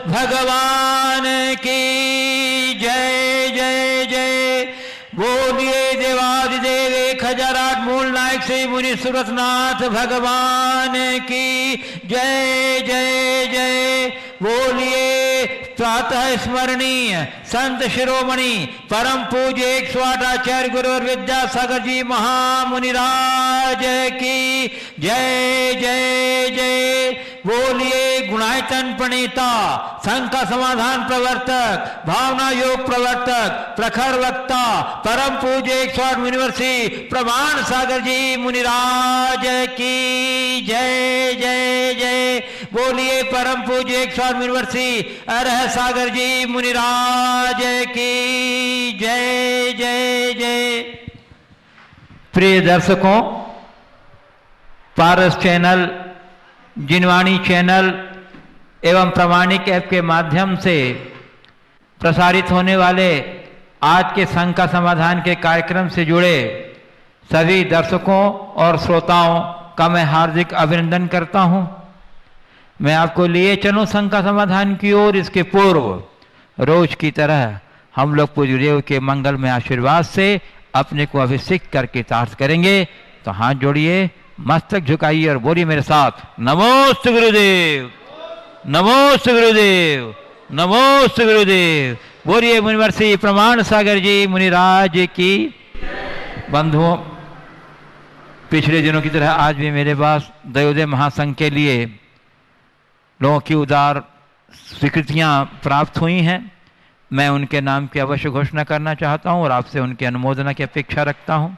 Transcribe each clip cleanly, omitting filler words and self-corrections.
भगवान की जय जय जय। बोलिए देवादिदेव 1008 मूल नायक श्री मुनि सुरतनाथ भगवान की जय जय जय। बोलिए प्रातः स्मरणीय संत शिरोमणि परम पूज्य 108 आचार्य गुरुवर विद्यासागर जी महामुनिराज की जय जय जय। बोलिए गुणायतन प्रणेता शंका समाधान प्रवर्तक भावना योग प्रवर्तक प्रखर वक्ता परम पूज्य 108 मुनिवर्षी प्रमाण सागर जी मुनिराज की जय जय जय। बोलिए परम पूज्य 108 मुनिवर्षी अरह सागर जी मुनिराज की जय जय जय। प्रिय दर्शकों, पारस चैनल, जिनवाणी चैनल एवं प्रमाणिक ऐप के माध्यम से प्रसारित होने वाले आज के शंका समाधान के कार्यक्रम से जुड़े सभी दर्शकों और श्रोताओं का मैं हार्दिक अभिनंदन करता हूं। मैं आपको लिए चलूं शंका समाधान की ओर। इसके पूर्व रोज की तरह हम लोग पूज्य देव के मंगल में आशीर्वाद से अपने को अभिषेक करके तार्थ करेंगे। तो हाथ जोड़िए, मस्तक झुकाइए और बोलिए मेरे साथ, नमोस्तु गुरुदेव, नमोस्तु गुरुदेव, नमोस्तु गुरुदेव। बोलिए मुनिवर्षी प्रमाण सागर जी मुनिराज की। बंधुओं, पिछले दिनों की तरह आज भी मेरे पास दयोदय महासंघ के लिए लोगों की उदार स्वीकृतियां प्राप्त हुई हैं। मैं उनके नाम की अवश्य घोषणा करना चाहता हूं और आपसे उनके अनुमोदना की अपेक्षा रखता हूं।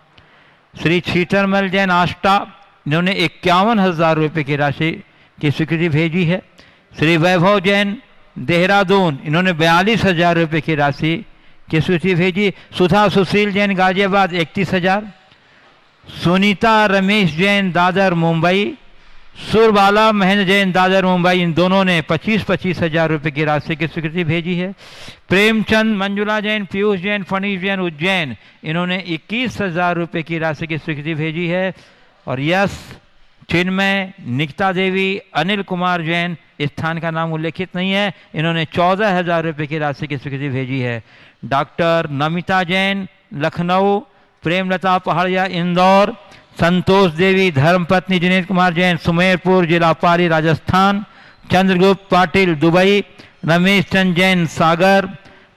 श्री छीटरमल जैन आष्टा, इन्होंने 51,000 रुपये की राशि की स्वीकृति भेजी है। श्री वैभव जैन देहरादून, इन्होंने 42,000 रुपये की राशि की स्वीकृति भेजी। सुधा सुशील जैन गाजियाबाद 31,000। सुनीता रमेश जैन दादर मुंबई, सुरबाला महेंद्र जैन दादर मुंबई, इन दोनों ने 25,000 रुपये की राशि की स्वीकृति भेजी है। प्रेमचंद मंजुला जैन, पीयूष जैन, फणीश जैन उज्जैन, इन्होंने 21,000 रुपये की राशि की स्वीकृति भेजी है। और यश, चिन्मय, निकिता देवी, अनिल कुमार जैन, स्थान का नाम उल्लेखित नहीं है, इन्होंने 14,000 रुपये की राशि की स्वीकृति भेजी है। डॉक्टर नमिता जैन लखनऊ, प्रेमलता पहाड़िया इंदौर, संतोष देवी धर्मपत्नी जिनेश कुमार जैन सुमेरपुर जिला पाली राजस्थान, चंद्रगुप्त पाटिल दुबई, रमेश चंद जैन सागर,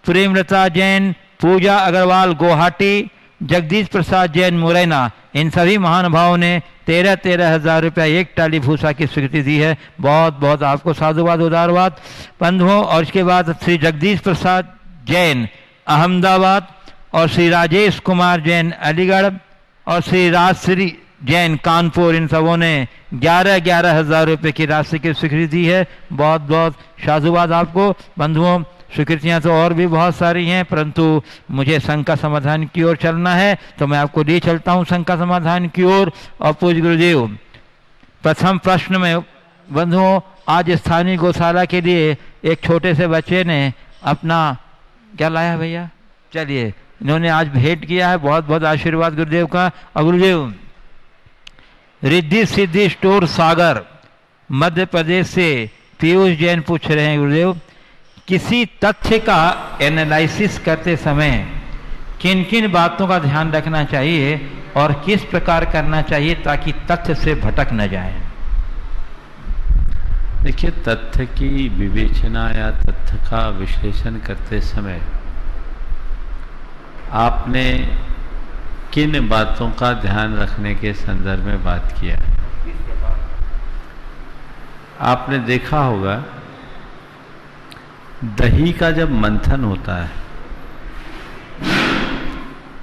प्रेमलता जैन, पूजा अग्रवाल गुवाहाटी, जगदीश प्रसाद जैन मुरैना, इन सभी महानुभावों ने 13,000 रुपया एक टाली भूसा की स्वीकृति दी है। बहुत बहुत आपको साधुवाद उदारवाद बंधुओं। और इसके बाद श्री जगदीश प्रसाद जैन अहमदाबाद और श्री राजेश कुमार जैन अलीगढ़ और श्री राजश्री जैन कानपुर, इन सबों ने 11,000 रुपये की राशि की स्वीकृति दी है। बहुत बहुत साधुवाद आपको बंधुओं। स्वीकृतियाँ तो और भी बहुत सारी हैं, परंतु मुझे शंका समाधान की ओर चलना है, तो मैं आपको ले चलता हूँ शंका समाधान की ओर। और पूज्य गुरुदेव, प्रथम प्रश्न में बंधुओं, आज स्थानीय गौशाला के लिए एक छोटे से बच्चे ने अपना क्या लाया भैया, चलिए इन्होंने आज भेंट किया है। बहुत बहुत आशीर्वाद गुरुदेव का। और गुरुदेव, रिद्धि सिद्धि स्टोर सागर मध्य प्रदेश से पीयूष जैन पूछ रहे हैं, गुरुदेव किसी तथ्य का एनालिसिस करते समय किन किन बातों का ध्यान रखना चाहिए और किस प्रकार करना चाहिए ताकि तथ्य से भटक न जाए? देखिए, तथ्य की विवेचना या तथ्य का विश्लेषण करते समय आपने किन बातों का ध्यान रखने के संदर्भ में बात किया? आपने देखा होगा दही का जब मंथन होता है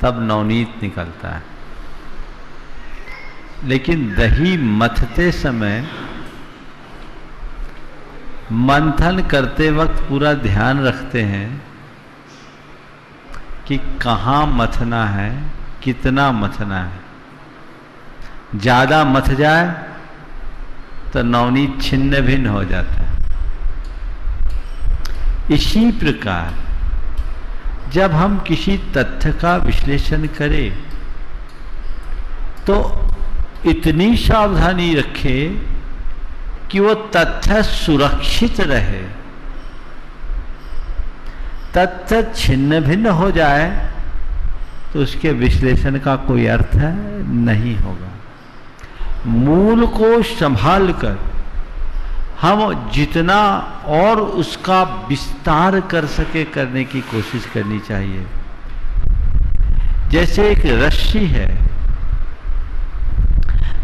तब नवनीत निकलता है, लेकिन दही मथते समय मंथन करते वक्त पूरा ध्यान रखते हैं कि कहाँ मथना है, कितना मथना है। ज़्यादा मथ जाए तो नवनीत छिन्न भिन्न हो जाता है। इसी प्रकार जब हम किसी तथ्य का विश्लेषण करें तो इतनी सावधानी रखें कि वो तथ्य सुरक्षित रहे, तथ्य छिन्न भिन्न हो जाए तो उसके विश्लेषण का कोई अर्थ नहीं होगा। मूल को संभाल कर हम जितना और उसका विस्तार कर सके करने की कोशिश करनी चाहिए। जैसे एक रस्सी है,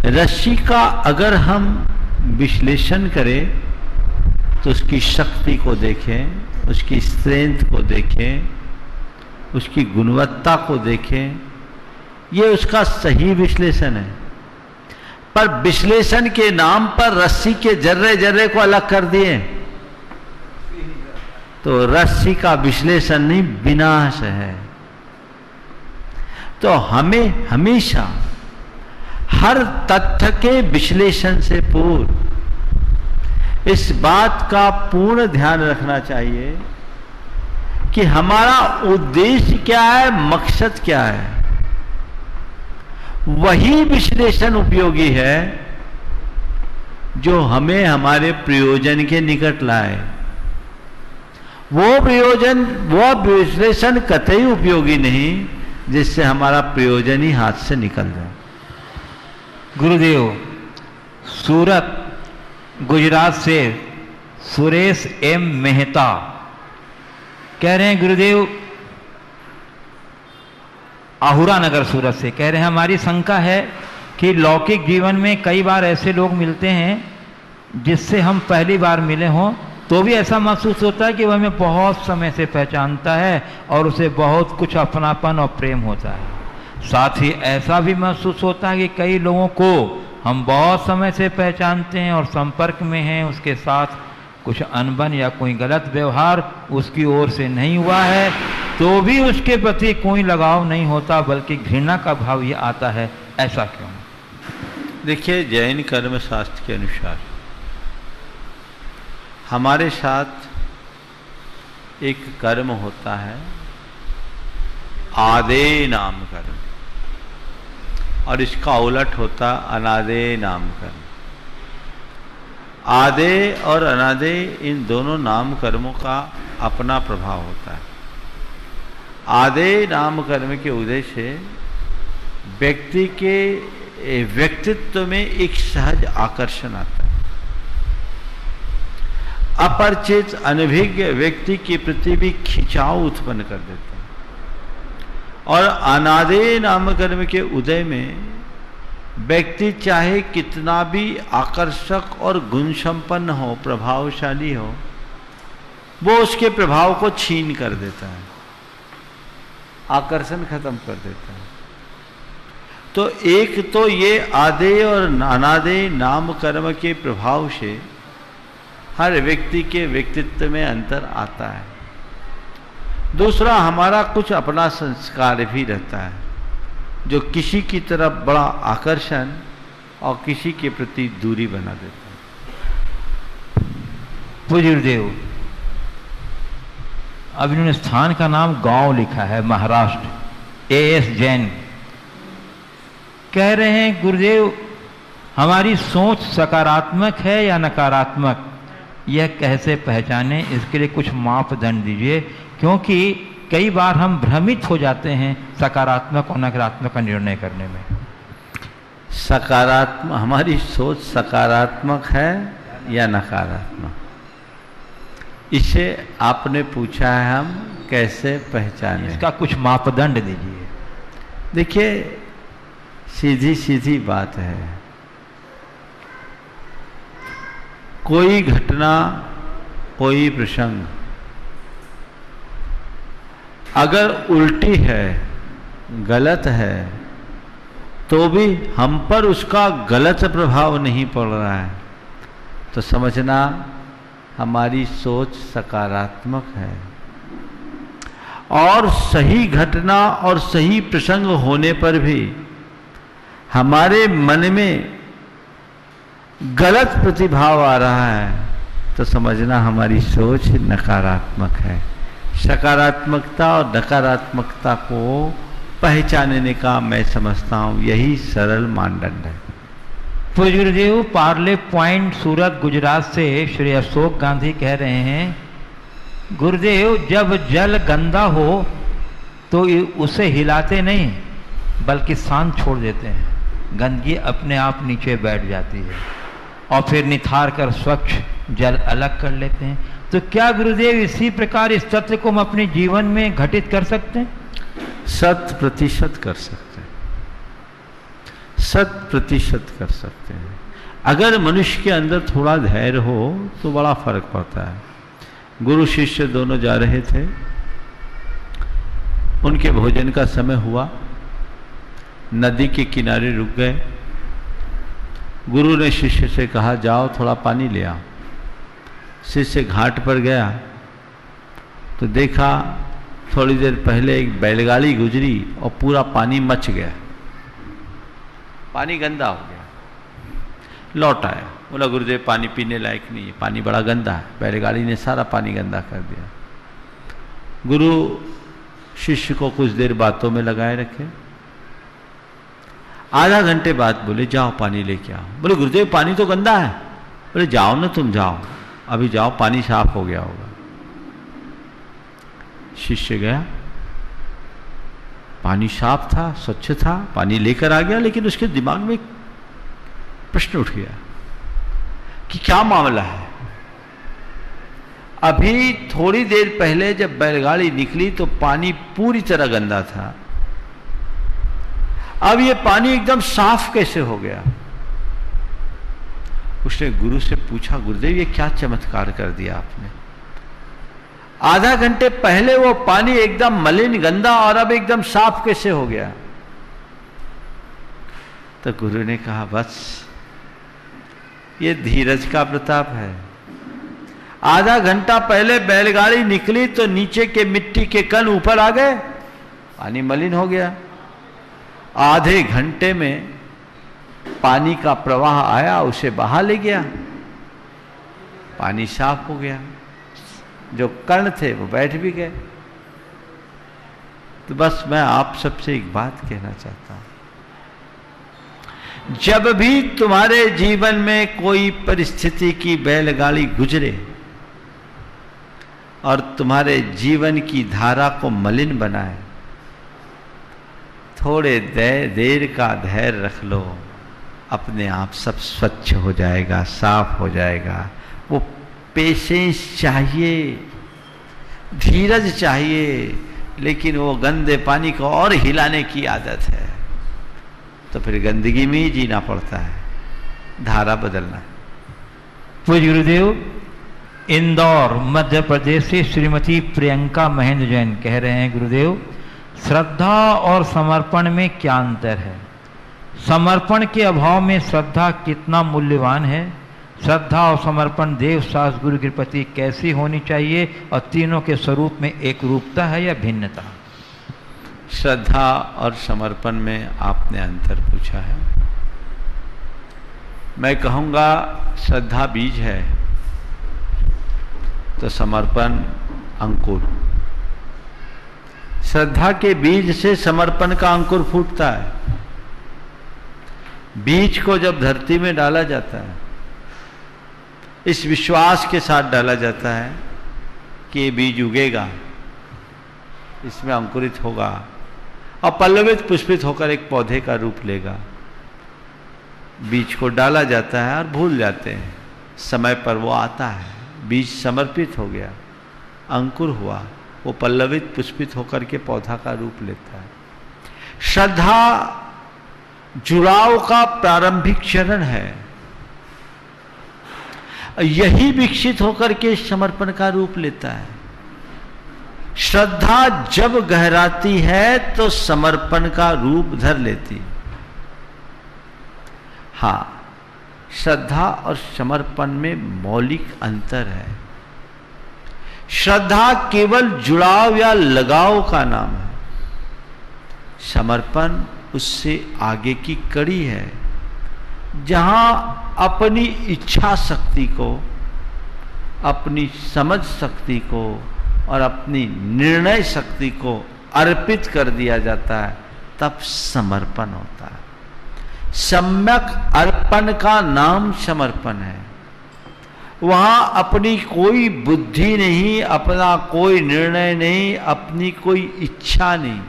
रस्सी का अगर हम विश्लेषण करें तो उसकी शक्ति को देखें, उसकी स्ट्रेंथ को देखें, उसकी गुणवत्ता को देखें, ये उसका सही विश्लेषण है। पर विश्लेषण के नाम पर रस्सी के जर्रे जर्रे को अलग कर दिए तो रस्सी का विश्लेषण नहीं, विनाश है। तो हमें हमेशा हर तथ्य के विश्लेषण से पूर्व इस बात का पूर्ण ध्यान रखना चाहिए कि हमारा उद्देश्य क्या है, मकसद क्या है। वही विश्लेषण उपयोगी है जो हमें हमारे प्रयोजन के निकट लाए। वो विश्लेषण कतई उपयोगी नहीं जिससे हमारा प्रयोजन ही हाथ से निकल जाए। गुरुदेव, सूरत गुजरात से सुरेश एम मेहता कह रहे हैं, गुरुदेव आहुरा नगर सूरत से कह रहे हैं, हमारी शंका है कि लौकिक जीवन में कई बार ऐसे लोग मिलते हैं जिससे हम पहली बार मिले हों तो भी ऐसा महसूस होता है कि वह हमें बहुत समय से पहचानता है और उसे बहुत कुछ अपनापन और प्रेम होता है। साथ ही ऐसा भी महसूस होता है कि कई लोगों को हम बहुत समय से पहचानते हैं और संपर्क में हैं, उसके साथ कुछ अनबन या कोई गलत व्यवहार उसकी ओर से नहीं हुआ है तो भी उसके प्रति कोई लगाव नहीं होता बल्कि घृणा का भाव ये आता है। ऐसा क्यों? देखिए, जैन कर्म शास्त्र के अनुसार हमारे साथ एक कर्म होता है आदे नाम कर्म और इसका उलट होता अनादे नाम कर्म। आदे और अनादे इन दोनों नाम कर्मों का अपना प्रभाव होता है। आदे नाम कर्म के उदय से व्यक्ति के व्यक्तित्व में एक सहज आकर्षण आता है। अपरिचित अनभिज्ञ व्यक्ति के प्रति भी खिंचाव उत्पन्न कर देता है। और अनादे नाम कर्म के उदय में व्यक्ति चाहे कितना भी आकर्षक और गुण संपन्न हो, प्रभावशाली हो, वो उसके प्रभाव को छीन कर देता है, आकर्षण खत्म कर देता है। तो एक तो ये आदे और अनादे नाम कर्म के प्रभाव से हर व्यक्ति के व्यक्तित्व में अंतर आता है। दूसरा, हमारा कुछ अपना संस्कार भी रहता है जो किसी की तरफ बड़ा आकर्षण और किसी के प्रति दूरी बना देता है। पूज्य गुरुदेव, अब इन्होंने स्थान का नाम गांव लिखा है, महाराष्ट्र। एएस जैन कह रहे हैं, गुरुदेव हमारी सोच सकारात्मक है या नकारात्मक, यह कैसे पहचाने, इसके लिए कुछ मापदंड दीजिए, क्योंकि कई बार हम भ्रमित हो जाते हैं सकारात्मक और नकारात्मक का निर्णय करने में। सकारात्मक, हमारी सोच सकारात्मक है या नकारात्मक, इसे आपने पूछा है हम कैसे पहचाने, इसका कुछ मापदंड दीजिए। देखिए, सीधी सीधी बात है, कोई घटना, कोई प्रसंग अगर उल्टी है, गलत है, तो भी हम पर उसका गलत प्रभाव नहीं पड़ रहा है तो समझना हमारी सोच सकारात्मक है। और सही घटना और सही प्रसंग होने पर भी हमारे मन में गलत प्रतिभाव आ रहा है तो समझना हमारी सोच नकारात्मक है। सकारात्मकता और नकारात्मकता को पहचानने का मैं समझता हूं यही सरल मानदंड है। पूज्य गुरुदेव, पार्ले पॉइंट सूरत गुजरात से श्री अशोक गांधी कह रहे हैं गुरुदेव, जब जल गंदा हो तो उसे हिलाते नहीं बल्कि शांत छोड़ देते हैं, गंदगी अपने आप नीचे बैठ जाती है और फिर निथार कर स्वच्छ जल अलग कर लेते हैं। तो क्या गुरुदेव इसी प्रकार इस तत्व को हम अपने जीवन में घटित कर सकते हैं? 100% कर सकते हैं, 100% कर सकते हैं। अगर मनुष्य के अंदर थोड़ा धैर्य हो तो बड़ा फर्क पड़ता है। गुरु शिष्य दोनों जा रहे थे, उनके भोजन का समय हुआ, नदी के किनारे रुक गए। गुरु ने शिष्य से कहा, जाओ थोड़ा पानी ले आओ। शिष्य घाट पर गया तो देखा थोड़ी देर पहले एक बैलगाड़ी गुजरी और पूरा पानी मच गया, पानी गंदा हो गया। लौट आया, बोला गुरुदेव पानी पीने लायक नहीं है, पानी बड़ा गंदा है, बैलगाड़ी ने सारा पानी गंदा कर दिया। गुरु शिष्य को कुछ देर बातों में लगाए रखे। आधा घंटे बाद बोले जाओ पानी लेके आओ। बोले गुरुदेव पानी तो गंदा है। बोले जाओ ना, तुम जाओ, अभी जाओ, पानी साफ हो गया होगा। शिष्य गया, पानी साफ था, स्वच्छ था, पानी लेकर आ गया। लेकिन उसके दिमाग में एक प्रश्न उठ गया कि क्या मामला है। अभी थोड़ी देर पहले जब बैलगाड़ी निकली तो पानी पूरी तरह गंदा था, अब ये पानी एकदम साफ कैसे हो गया। उसने गुरु से पूछा, गुरुदेव ये क्या चमत्कार कर दिया आपने? आधा घंटे पहले वो पानी एकदम मलिन गंदा और अब एकदम साफ कैसे हो गया? तो गुरु ने कहा, बस ये धीरज का प्रताप है। आधा घंटा पहले बैलगाड़ी निकली तो नीचे के मिट्टी के कण ऊपर आ गए, पानी मलिन हो गया। आधे घंटे में पानी का प्रवाह आया, उसे बहा ले गया, पानी साफ हो गया, जो कण थे वो बैठ भी गए। तो बस मैं आप सबसे एक बात कहना चाहता हूं, जब भी तुम्हारे जीवन में कोई परिस्थिति की बैलगाड़ी गुजरे और तुम्हारे जीवन की धारा को मलिन बनाए, थोड़े देर का धैर्य रख लो, अपने आप सब स्वच्छ हो जाएगा, साफ हो जाएगा। वो पेशेंस चाहिए, धीरज चाहिए, लेकिन वो गंदे पानी को और हिलाने की आदत है, तो फिर गंदगी में ही जीना पड़ता है, धारा बदलना है। पूज्य गुरुदेव, इंदौर मध्य प्रदेश से श्रीमती प्रियंका महेंद्र जैन कह रहे हैं, गुरुदेव श्रद्धा और समर्पण में क्या अंतर है? समर्पण के अभाव में श्रद्धा कितना मूल्यवान है? श्रद्धा और समर्पण देव शास्त्र गुरु के प्रति कैसी होनी चाहिए और तीनों के स्वरूप में एक रूपता है या भिन्नता? श्रद्धा और समर्पण में आपने अंतर पूछा है। मैं कहूँगा श्रद्धा बीज है तो समर्पण अंकुर। श्रद्धा के बीज से समर्पण का अंकुर फूटता है। बीज को जब धरती में डाला जाता है, इस विश्वास के साथ डाला जाता है कि ये बीज उगेगा, इसमें अंकुरित होगा और पल्लवित पुष्पित होकर एक पौधे का रूप लेगा। बीज को डाला जाता है और भूल जाते हैं, समय पर वो आता है, बीज समर्पित हो गया, अंकुर हुआ, वो पल्लवित पुष्पित होकर के पौधा का रूप लेता है। श्रद्धा जुड़ाव का प्रारंभिक चरण है, यही विकसित होकर के समर्पण का रूप लेता है। श्रद्धा जब गहराती है तो समर्पण का रूप धर लेती है। हाँ, श्रद्धा और समर्पण में मौलिक अंतर है। श्रद्धा केवल जुड़ाव या लगाव का नाम है, समर्पण उससे आगे की कड़ी है, जहां अपनी इच्छा शक्ति को, अपनी समझ शक्ति को और अपनी निर्णय शक्ति को अर्पित कर दिया जाता है, तब समर्पण होता है। सम्यक अर्पण का नाम समर्पण है। वहां अपनी कोई बुद्धि नहीं, अपना कोई निर्णय नहीं, अपनी कोई इच्छा नहीं।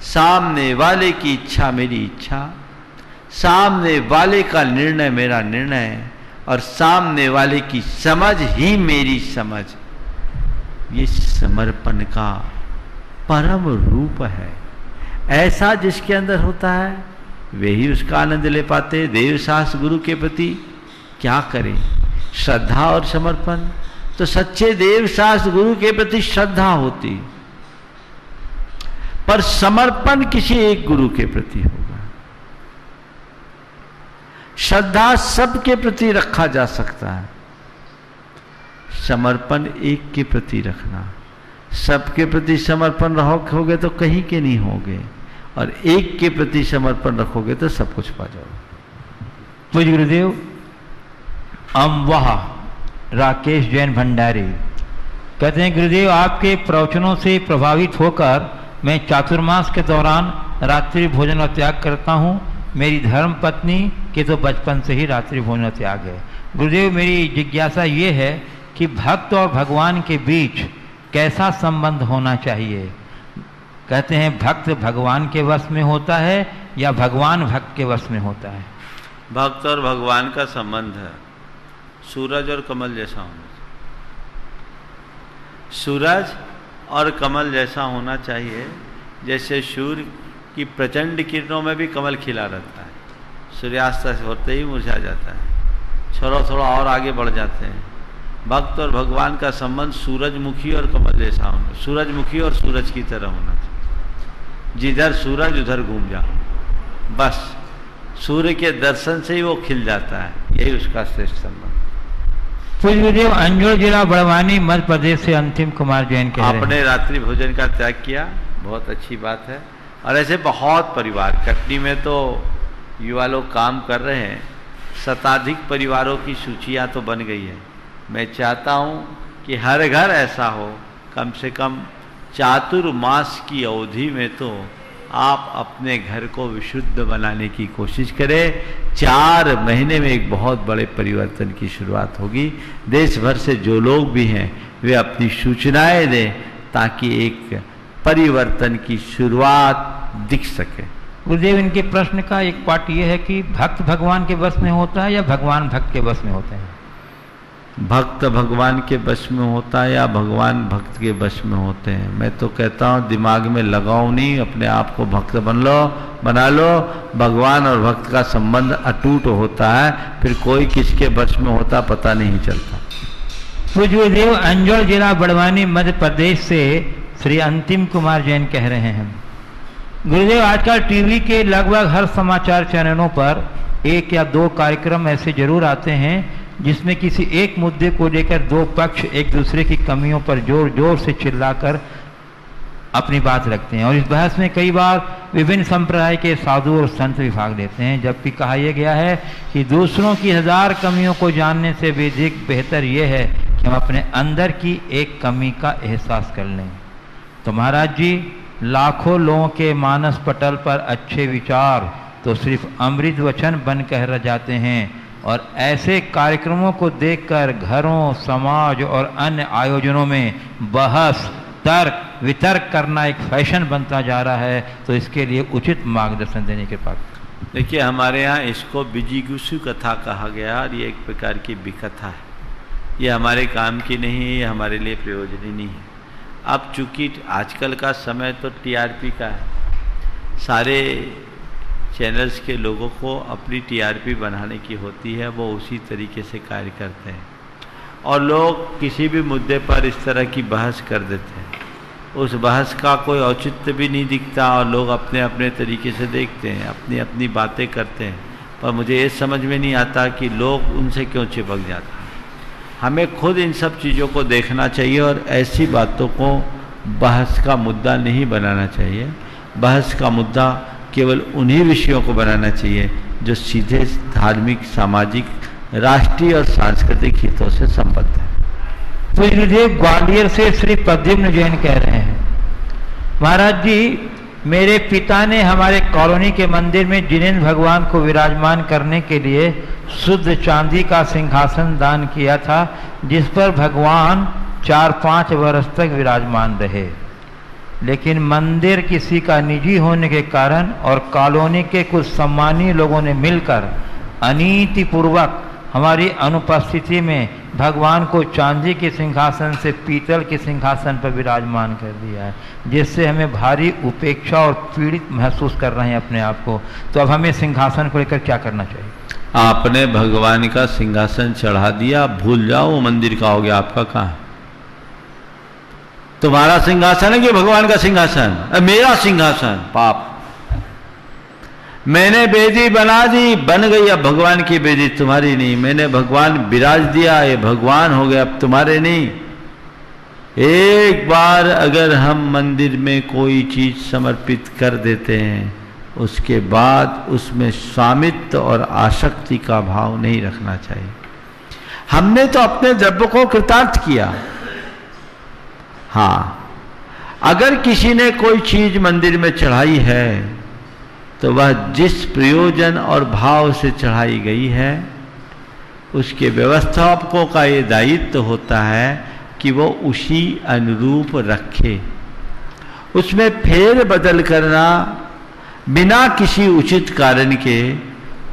सामने वाले की इच्छा मेरी इच्छा, सामने वाले का निर्णय मेरा निर्णय, और सामने वाले की समझ ही मेरी समझ। ये समर्पण का परम रूप है। ऐसा जिसके अंदर होता है वे ही उसका आनंद ले पाते। देव शास्त्र गुरु के प्रति क्या करें? श्रद्धा और समर्पण। तो सच्चे देव शास्त्र गुरु के प्रति श्रद्धा होती, पर समर्पण किसी एक गुरु के प्रति होगा। श्रद्धा सबके प्रति रखा जा सकता है, समर्पण एक के प्रति रखना। सबके प्रति समर्पण रखोगे तो कहीं के नहीं होगे, और एक के प्रति समर्पण रखोगे तो सब कुछ पा जाओगे। पूज्य गुरुदेव, वह राकेश जैन भंडारी कहते हैं, गुरुदेव आपके प्रवचनों से प्रभावित होकर मैं चातुर्मास के दौरान रात्रि भोजन का त्याग करता हूँ। मेरी धर्म पत्नी के तो बचपन से ही रात्रि भोजन का त्याग है। गुरुदेव, मेरी जिज्ञासा ये है कि भक्त और भगवान के बीच कैसा संबंध होना चाहिए? कहते हैं भक्त भगवान के वश में होता है या भगवान भक्त के वश में होता है? भक्त और भगवान का संबंध है सूरज और कमल जैसा होना चाहिए। सूरज और कमल जैसा होना चाहिए। जैसे सूर्य की प्रचंड किरणों में भी कमल खिला रहता है, सूर्यास्त होते ही मुरझा जाता है, थोड़ा थोड़ा और आगे बढ़ जाते हैं। भक्त और भगवान का संबंध सूरजमुखी और कमल जैसा होना, सूरजमुखी और सूरज की तरह होना चाहिए। जिधर सूरज उधर घूम जाओ, बस सूर्य के दर्शन से ही वो खिल जाता है। यही उसका श्रेष्ठ संबंध। पूज्य अंजोर जिला बड़वानी मध्य प्रदेश से अंतिम कुमार जैन कह रहे हैं, आपने रात्रि भोजन का त्याग किया, बहुत अच्छी बात है। और ऐसे बहुत परिवार कटनी में तो युवा लोग काम कर रहे हैं, शताधिक परिवारों की सूचियां तो बन गई है। मैं चाहता हूं कि हर घर ऐसा हो, कम से कम चातुर्मास की अवधि में तो आप अपने घर को विशुद्ध बनाने की कोशिश करें। 4 महीने में एक बहुत बड़े परिवर्तन की शुरुआत होगी। देश भर से जो लोग भी हैं वे अपनी सूचनाएं दें ताकि एक परिवर्तन की शुरुआत दिख सके। गुरुदेव, इनके प्रश्न का एक पार्ट ये है कि भक्त भगवान के वश में होता है या भगवान भक्त के वश में होते हैं? भक्त भगवान के वश में होता है या भगवान भक्त के वश में होते हैं? मैं तो कहता हूँ दिमाग में लगाओ नहीं, अपने आप को भक्त बना लो। भगवान और भक्त का संबंध अटूट होता है, फिर कोई किसके वश में होता पता नहीं चलता। पूज्य गुरुदेव, अंजोर जिला बड़वानी मध्य प्रदेश से श्री अंतिम कुमार जैन कह रहे हैं, गुरुदेव आजकल टीवी के लगभग हर समाचार चैनलों पर 1 या 2 कार्यक्रम ऐसे जरूर आते हैं जिसमें किसी एक मुद्दे को लेकर 2 पक्ष एक दूसरे की कमियों पर जोर जोर से चिल्लाकर अपनी बात रखते हैं, और इस बहस में कई बार विभिन्न संप्रदाय के साधु और संत भी भाग लेते हैं। जबकि कहा यह गया है कि दूसरों की 1000 कमियों को जानने से भी अधिक बेहतर यह है कि हम अपने अंदर की एक कमी का एहसास कर लें। तो महाराज जी, लाखों लोगों के मानस पटल पर अच्छे विचार तो सिर्फ अमृत वचन बन कर रह जाते हैं, और ऐसे कार्यक्रमों को देखकर घरों, समाज और अन्य आयोजनों में बहस, तर्क वितर्क करना एक फैशन बनता जा रहा है। तो इसके लिए उचित मार्गदर्शन देने के पात्र। देखिए, हमारे यहाँ इसको बिजिगुसु कथा कहा गया, और ये एक प्रकार की विकथा है। ये हमारे काम की नहीं है, ये हमारे लिए प्रयोजनी नहीं है। अब चूंकि आजकल का समय तो टीआरपी का है, सारे चैनल्स के लोगों को अपनी टीआरपी बनाने की होती है, वो उसी तरीके से कार्य करते हैं, और लोग किसी भी मुद्दे पर इस तरह की बहस कर देते हैं। उस बहस का कोई औचित्य भी नहीं दिखता, और लोग अपने अपने तरीके से देखते हैं, अपनी अपनी बातें करते हैं। पर मुझे ये समझ में नहीं आता कि लोग उनसे क्यों चिपक जाते हैं। हमें खुद इन सब चीज़ों को देखना चाहिए, और ऐसी बातों को बहस का मुद्दा नहीं बनाना चाहिए। बहस का मुद्दा केवल उन्हीं विषयों को बनाना चाहिए जो सीधे धार्मिक, सामाजिक, राष्ट्रीय और सांस्कृतिक हितों से संबद्ध है। तो गुरुदेव ग्वालियर से श्री प्रद्युम्न जैन कह रहे हैं, महाराज जी, मेरे पिता ने हमारे कॉलोनी के मंदिर में जिनेंद्र भगवान को विराजमान करने के लिए शुद्ध चांदी का सिंहासन दान किया था, जिस पर भगवान 4-5 वर्ष तक विराजमान रहे। लेकिन मंदिर किसी का निजी होने के कारण और कॉलोनी के कुछ सम्मानीय लोगों ने मिलकर अनीति पूर्वक हमारी अनुपस्थिति में भगवान को चांदी के सिंहासन से पीतल के सिंहासन पर विराजमान कर दिया है, जिससे हमें भारी उपेक्षा और पीड़ित महसूस कर रहे हैं अपने आप को। तो अब हमें सिंहासन को लेकर क्या करना चाहिए? आपने भगवान का सिंहासन चढ़ा दिया, भूल जाओ वो मंदिर का हो गया, आपका कहाँ है? तुम्हारा सिंहासन है कि भगवान का सिंहासन? मेरा सिंहासन। पाप। मैंने बेदी बना दी, बन गई, अब भगवान की बेदी, तुम्हारी नहीं। मैंने भगवान विराज दिया, ये भगवान हो गए, अब तुम्हारे नहीं। एक बार अगर हम मंदिर में कोई चीज समर्पित कर देते हैं, उसके बाद उसमें स्वामित्व और आसक्ति का भाव नहीं रखना चाहिए। हमने तो अपने द्रव्य को कृतार्थ किया। हाँ, अगर किसी ने कोई चीज मंदिर में चढ़ाई है तो वह जिस प्रयोजन और भाव से चढ़ाई गई है, उसके व्यवस्थापकों का ये दायित्व होता है कि वो उसी अनुरूप रखे। उसमें फेर बदल करना बिना किसी उचित कारण के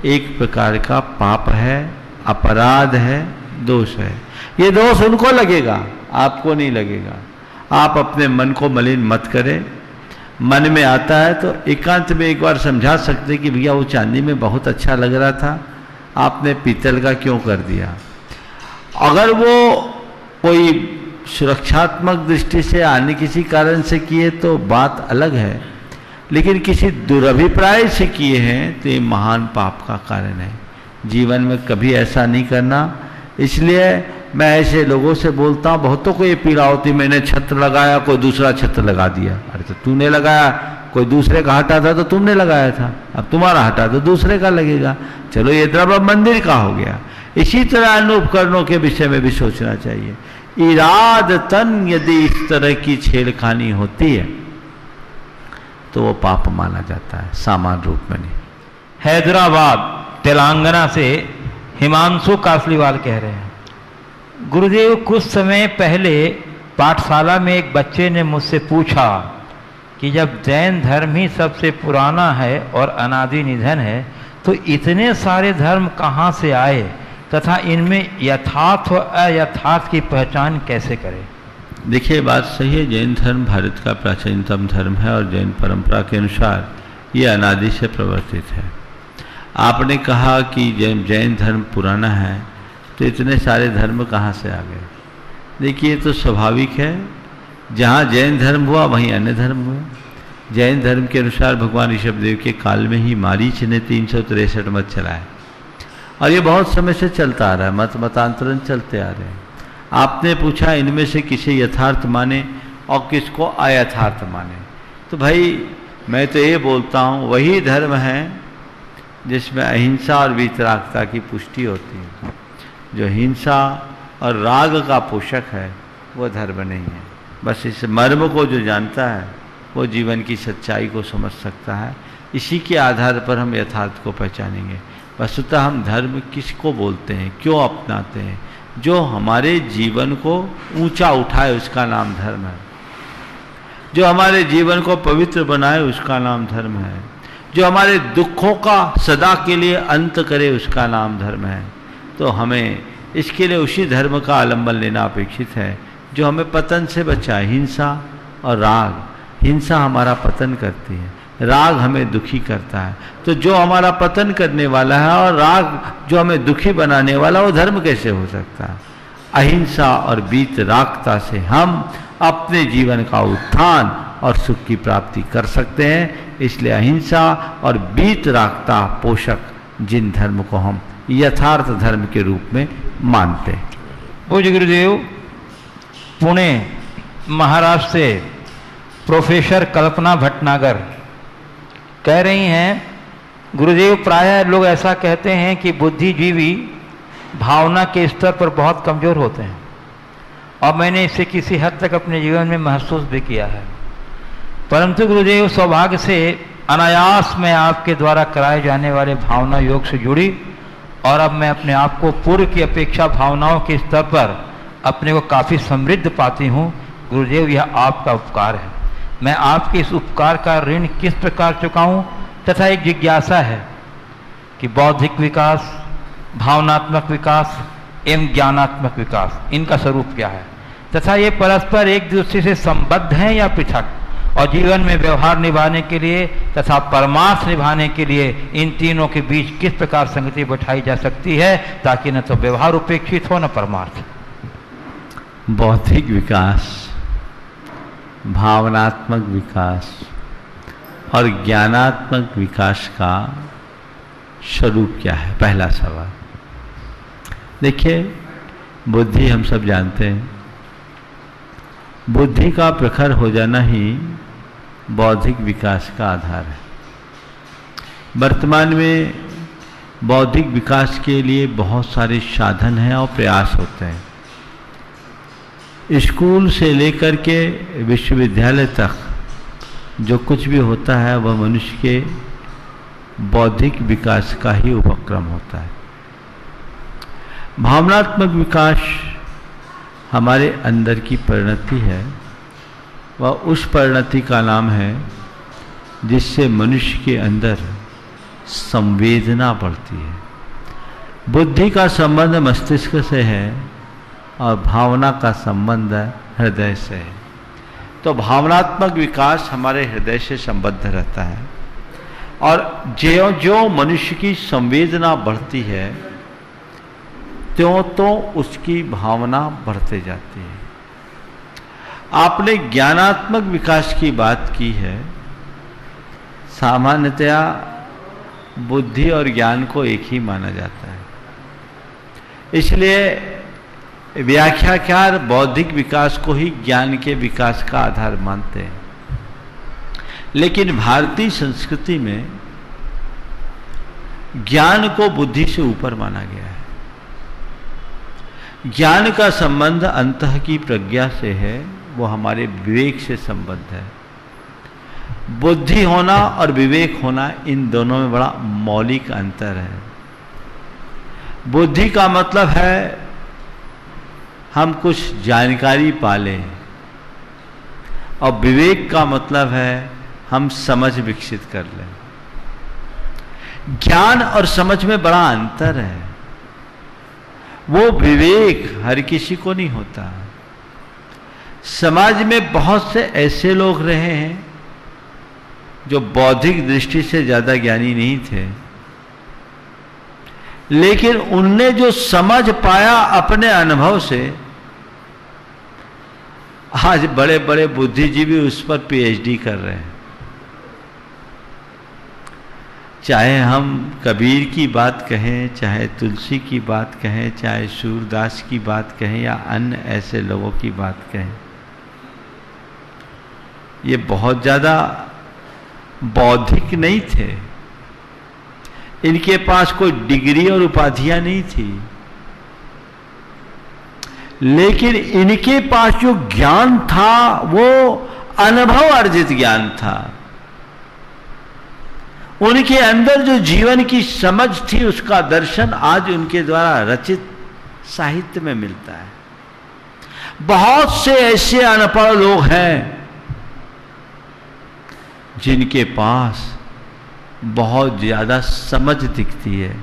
एक प्रकार का पाप है, अपराध है, दोष है। ये दोष उनको लगेगा, आपको नहीं लगेगा। आप अपने मन को मलिन मत करें। मन में आता है तो एकांत में एक बार समझा सकते कि भैया वो चांदी में बहुत अच्छा लग रहा था, आपने पीतल का क्यों कर दिया। अगर वो कोई सुरक्षात्मक दृष्टि से अन्य किसी कारण से किए तो बात अलग है, लेकिन किसी दुरभिप्राय से किए हैं तो ये महान पाप का कारण है। जीवन में कभी ऐसा नहीं करना। इसलिए मैं ऐसे लोगों से बोलता हूँ, बहुतों को ये पीड़ा होती, मैंने छत्र लगाया, कोई दूसरा छत्र लगा दिया। अरे तो तूने लगाया, कोई दूसरे का हटा था तो तुमने लगाया था, अब तुम्हारा हटा तो दूसरे का लगेगा। चलो ये द्रव्य मंदिर का हो गया। इसी तरह अन्य उपकरणों के विषय में भी सोचना चाहिए। इरादतन यदि इस तरह की छेड़खानी होती है तो वो पाप माना जाता है, सामान्य रूप में नहीं। हैदराबाद तेलंगाना से हिमांशु कासलीवाल कह रहे हैं, गुरुदेव कुछ समय पहले पाठशाला में एक बच्चे ने मुझसे पूछा कि जब जैन धर्म ही सबसे पुराना है और अनादि निधन है, तो इतने सारे धर्म कहाँ से आए तथा इनमें यथार्थ व अयथार्थ की पहचान कैसे करें? देखिए, बात सही है। जैन धर्म भारत का प्राचीनतम धर्म है और जैन परंपरा के अनुसार ये अनादि से प्रवर्तित है। आपने कहा कि जैन धर्म पुराना है, तो इतने सारे धर्म कहाँ से आ गए? देखिए, तो स्वाभाविक है, जहाँ जैन धर्म हुआ वहीं अन्य धर्म हुए। जैन धर्म के अनुसार भगवान ऋषभदेव के काल में ही मारीच ने 363 मत चलाए और ये बहुत समय से चलता आ रहा है, मतांतरण चलते आ रहे हैं। आपने पूछा इनमें से किसे यथार्थ माने और किसको अयथार्थ माने, तो भाई मैं तो ये बोलता हूँ वही धर्म है जिसमें अहिंसा और वीतरागता की पुष्टि होती है। जो हिंसा और राग का पोषक है वो धर्म नहीं है। बस इस मर्म को जो जानता है वो जीवन की सच्चाई को समझ सकता है। इसी के आधार पर हम यथार्थ को पहचानेंगे। वस्तुतः हम धर्म किसको बोलते हैं, क्यों अपनाते हैं? जो हमारे जीवन को ऊंचा उठाए उसका नाम धर्म है। जो हमारे जीवन को पवित्र बनाए उसका नाम धर्म है। जो हमारे दुखों का सदा के लिए अंत करे उसका नाम धर्म है। तो हमें इसके लिए उसी धर्म का आलंबन लेना अपेक्षित है जो हमें पतन से बचाए। हिंसा और राग, हिंसा हमारा पतन करती है, राग हमें दुखी करता है। तो जो हमारा पतन करने वाला है और राग जो हमें दुखी बनाने वाला, वो धर्म कैसे हो सकता है? अहिंसा और वीतरागता से हम अपने जीवन का उत्थान और सुख की प्राप्ति कर सकते हैं। इसलिए अहिंसा और वीतरागता पोषक जिन धर्म को हम यथार्थ धर्म के रूप में मानते हैं। पूज्य गुरुदेव, पुणे महाराष्ट्र से प्रोफेसर कल्पना भटनागर कह रही हैं, गुरुदेव प्रायः लोग ऐसा कहते हैं कि बुद्धिजीवी भावना के स्तर पर बहुत कमज़ोर होते हैं और मैंने इसे किसी हद तक अपने जीवन में महसूस भी किया है। परंतु गुरुदेव, सौभाग्य से अनायास में आपके द्वारा कराए जाने वाले भावना योग से जुड़ी और अब मैं अपने आप को पूर्व की अपेक्षा भावनाओं के स्तर पर अपने को काफ़ी समृद्ध पाती हूँ। गुरुदेव, यह आपका उपकार है। मैं आपके इस उपकार का ऋण किस प्रकार चुकाऊं तथा एक जिज्ञासा है कि बौद्धिक विकास, भावनात्मक विकास एवं ज्ञानात्मक विकास, इनका स्वरूप क्या है तथा ये परस्पर एक दूसरे से संबद्ध हैं या पृथक, और जीवन में व्यवहार निभाने के लिए तथा परमार्थ निभाने के लिए इन तीनों के बीच किस प्रकार संगति बैठाई जा सकती है ताकि न तो व्यवहार उपेक्षित हो न परमार्थ। बौद्धिक विकास, भावनात्मक विकास और ज्ञानात्मक विकास का स्वरूप क्या है? पहला सवाल। देखिए, बुद्धि हम सब जानते हैं, बुद्धि का प्रखर हो जाना ही बौद्धिक विकास का आधार है। वर्तमान में बौद्धिक विकास के लिए बहुत सारे साधन हैं और प्रयास होते हैं। स्कूल से लेकर के विश्वविद्यालय तक जो कुछ भी होता है वह मनुष्य के बौद्धिक विकास का ही उपक्रम होता है। भावनात्मक विकास हमारे अंदर की परिणति है, वह उस परिणति का नाम है जिससे मनुष्य के अंदर संवेदना बढ़ती है। बुद्धि का संबंध मस्तिष्क से है और भावना का संबंध हृदय से है। तो भावनात्मक विकास हमारे हृदय से संबद्ध रहता है और ज्यों ज्यों मनुष्य की संवेदना बढ़ती है त्यों तो उसकी भावना बढ़ते जाती है। आपने ज्ञानात्मक विकास की बात की है। सामान्यतया बुद्धि और ज्ञान को एक ही माना जाता है, इसलिए व्याख्याकार बौद्धिक विकास को ही ज्ञान के विकास का आधार मानते हैं। लेकिन भारतीय संस्कृति में ज्ञान को बुद्धि से ऊपर माना गया है। ज्ञान का संबंध अंतः की प्रज्ञा से है, वो हमारे विवेक से संबद्ध है। बुद्धि होना और विवेक होना, इन दोनों में बड़ा मौलिक अंतर है। बुद्धि का मतलब है हम कुछ जानकारी पा लें और विवेक का मतलब है हम समझ विकसित कर लें। ज्ञान और समझ में बड़ा अंतर है। वो विवेक हर किसी को नहीं होता। समाज में बहुत से ऐसे लोग रहे हैं जो बौद्धिक दृष्टि से ज्यादा ज्ञानी नहीं थे, लेकिन उनने जो समझ पाया अपने अनुभव से, आज बड़े बड़े बुद्धिजीवी उस पर पीएचडी कर रहे हैं। चाहे हम कबीर की बात कहें, चाहे तुलसी की बात कहें, चाहे सूरदास की बात कहें या अन्य ऐसे लोगों की बात कहें, ये बहुत ज़्यादा बौद्धिक नहीं थे। इनके पास कोई डिग्री और उपाधियां नहीं थी, लेकिन इनके पास जो ज्ञान था वो अनुभव अर्जित ज्ञान था। उनके अंदर जो जीवन की समझ थी उसका दर्शन आज उनके द्वारा रचित साहित्य में मिलता है। बहुत से ऐसे अनपढ़ लोग हैं जिनके पास बहुत ज्यादा समझ दिखती है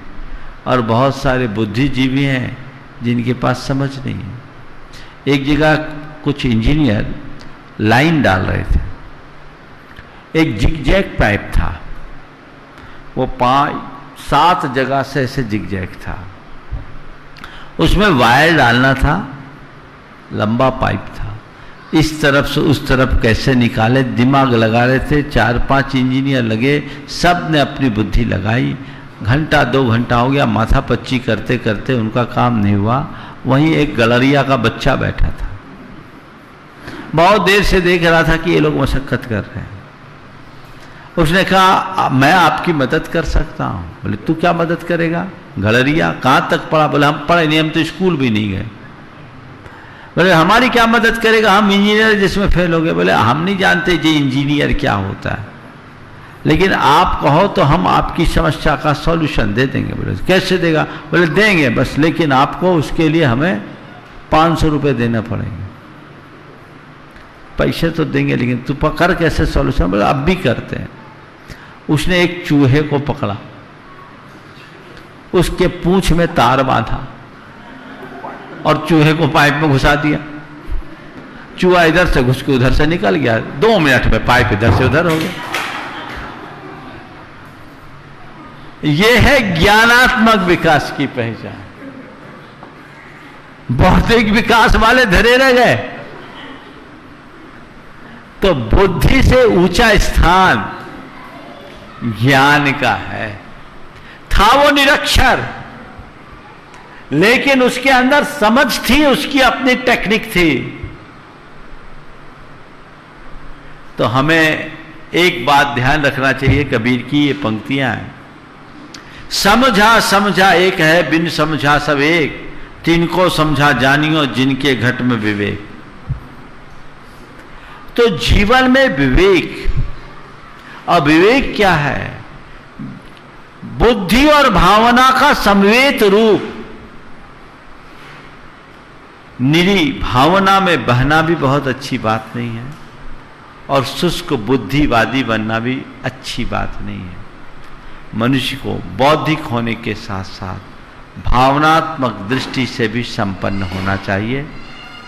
और बहुत सारे बुद्धिजीवी हैं जिनके पास समझ नहीं है। एक जगह कुछ इंजीनियर लाइन डाल रहे थे, एक जिगजैग पाइप था, वो 7 जगह से ऐसे जिगजैग था, उसमें वायर डालना था, लंबा पाइप था, इस तरफ से उस तरफ कैसे निकाले दिमाग लगा रहे थे। 4-5 इंजीनियर लगे, सब ने अपनी बुद्धि लगाई। घंटा 2 घंटा हो गया, माथा पच्ची करते करते उनका काम नहीं हुआ। वहीं एक गलरिया का बच्चा बैठा था, बहुत देर से देख रहा था कि ये लोग मशक्कत कर रहे हैं। उसने कहा मैं आपकी मदद कर सकता हूं। बोले तू क्या मदद करेगा? गलरिया कहाँ तक पढ़ा? बोले हम पढ़े नहीं, हम तो स्कूल भी नहीं गए। बोले हमारी क्या मदद करेगा, हम इंजीनियर जिसमें फेल हो गए। बोले हम नहीं जानते जी इंजीनियर क्या होता है, लेकिन आप कहो तो हम आपकी समस्या का सॉल्यूशन दे देंगे। बोले कैसे देगा? बोले देंगे बस, लेकिन आपको उसके लिए हमें 500 रुपये देना पड़ेंगे। पैसे तो देंगे लेकिन तू पकड़ कैसे सॉल्यूशन? बोले अब भी करते हैं। उसने एक चूहे को पकड़ा, उसके पूंछ में तार बांधा और चूहे को पाइप में घुसा दिया। चूहा इधर से घुस के उधर से निकल गया। 2 मिनट में पाइप इधर से उधर हो गया। यह है ज्ञानात्मक विकास की पहचान। भौतिक विकास वाले धरे रह गए। तो बुद्धि से ऊंचा स्थान ज्ञान का है। था वो निरक्षर, लेकिन उसके अंदर समझ थी, उसकी अपनी टेक्निक थी। तो हमें एक बात ध्यान रखना चाहिए, कबीर की ये पंक्तियां हैं, समझा समझा एक है, बिन समझा सब एक, तिनको समझा जानियो जिनके घट में विवेक। तो जीवन में विवेक, और विवेक क्या है? बुद्धि और भावना का समवेत रूप। निरी भावना में बहना भी बहुत अच्छी बात नहीं है, और शुष्क बुद्धिवादी बनना भी अच्छी बात नहीं है। मनुष्य को बौद्धिक होने के साथ साथ भावनात्मक दृष्टि से भी संपन्न होना चाहिए,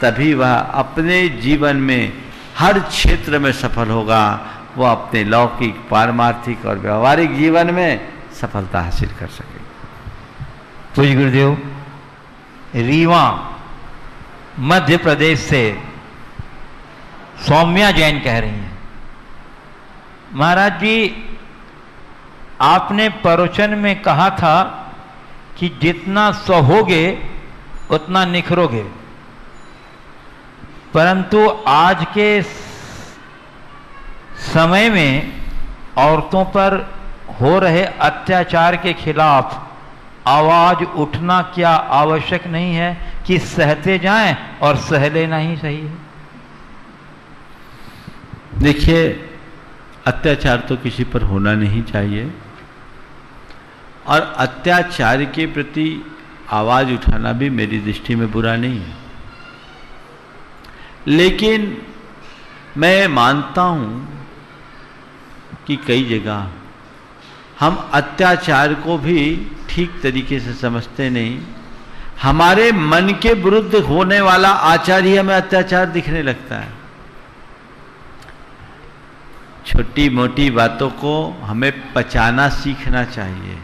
तभी वह अपने जीवन में हर क्षेत्र में सफल होगा। वह अपने लौकिक, पारमार्थिक और व्यवहारिक जीवन में सफलता हासिल कर सके। पूज्य गुरुदेव, रीवा मध्य प्रदेश से सौम्या जैन कह रही हैं, महाराज जी आपने प्रवचन में कहा था कि जितना सहोगे उतना निखरोगे, परंतु आज के समय में औरतों पर हो रहे अत्याचार के खिलाफ आवाज उठना क्या आवश्यक नहीं है कि सहते जाएं और सह लेना ही सही है? देखिए, अत्याचार तो किसी पर होना नहीं चाहिए, और अत्याचार के प्रति आवाज उठाना भी मेरी दृष्टि में बुरा नहीं है। लेकिन मैं मानता हूं कि कई जगह हम अत्याचार को भी ठीक तरीके से समझते नहीं। हमारे मन के विरुद्ध होने वाला आचार ही हमें अत्याचार दिखने लगता है। छोटी मोटी बातों को हमें पचाना सीखना चाहिए।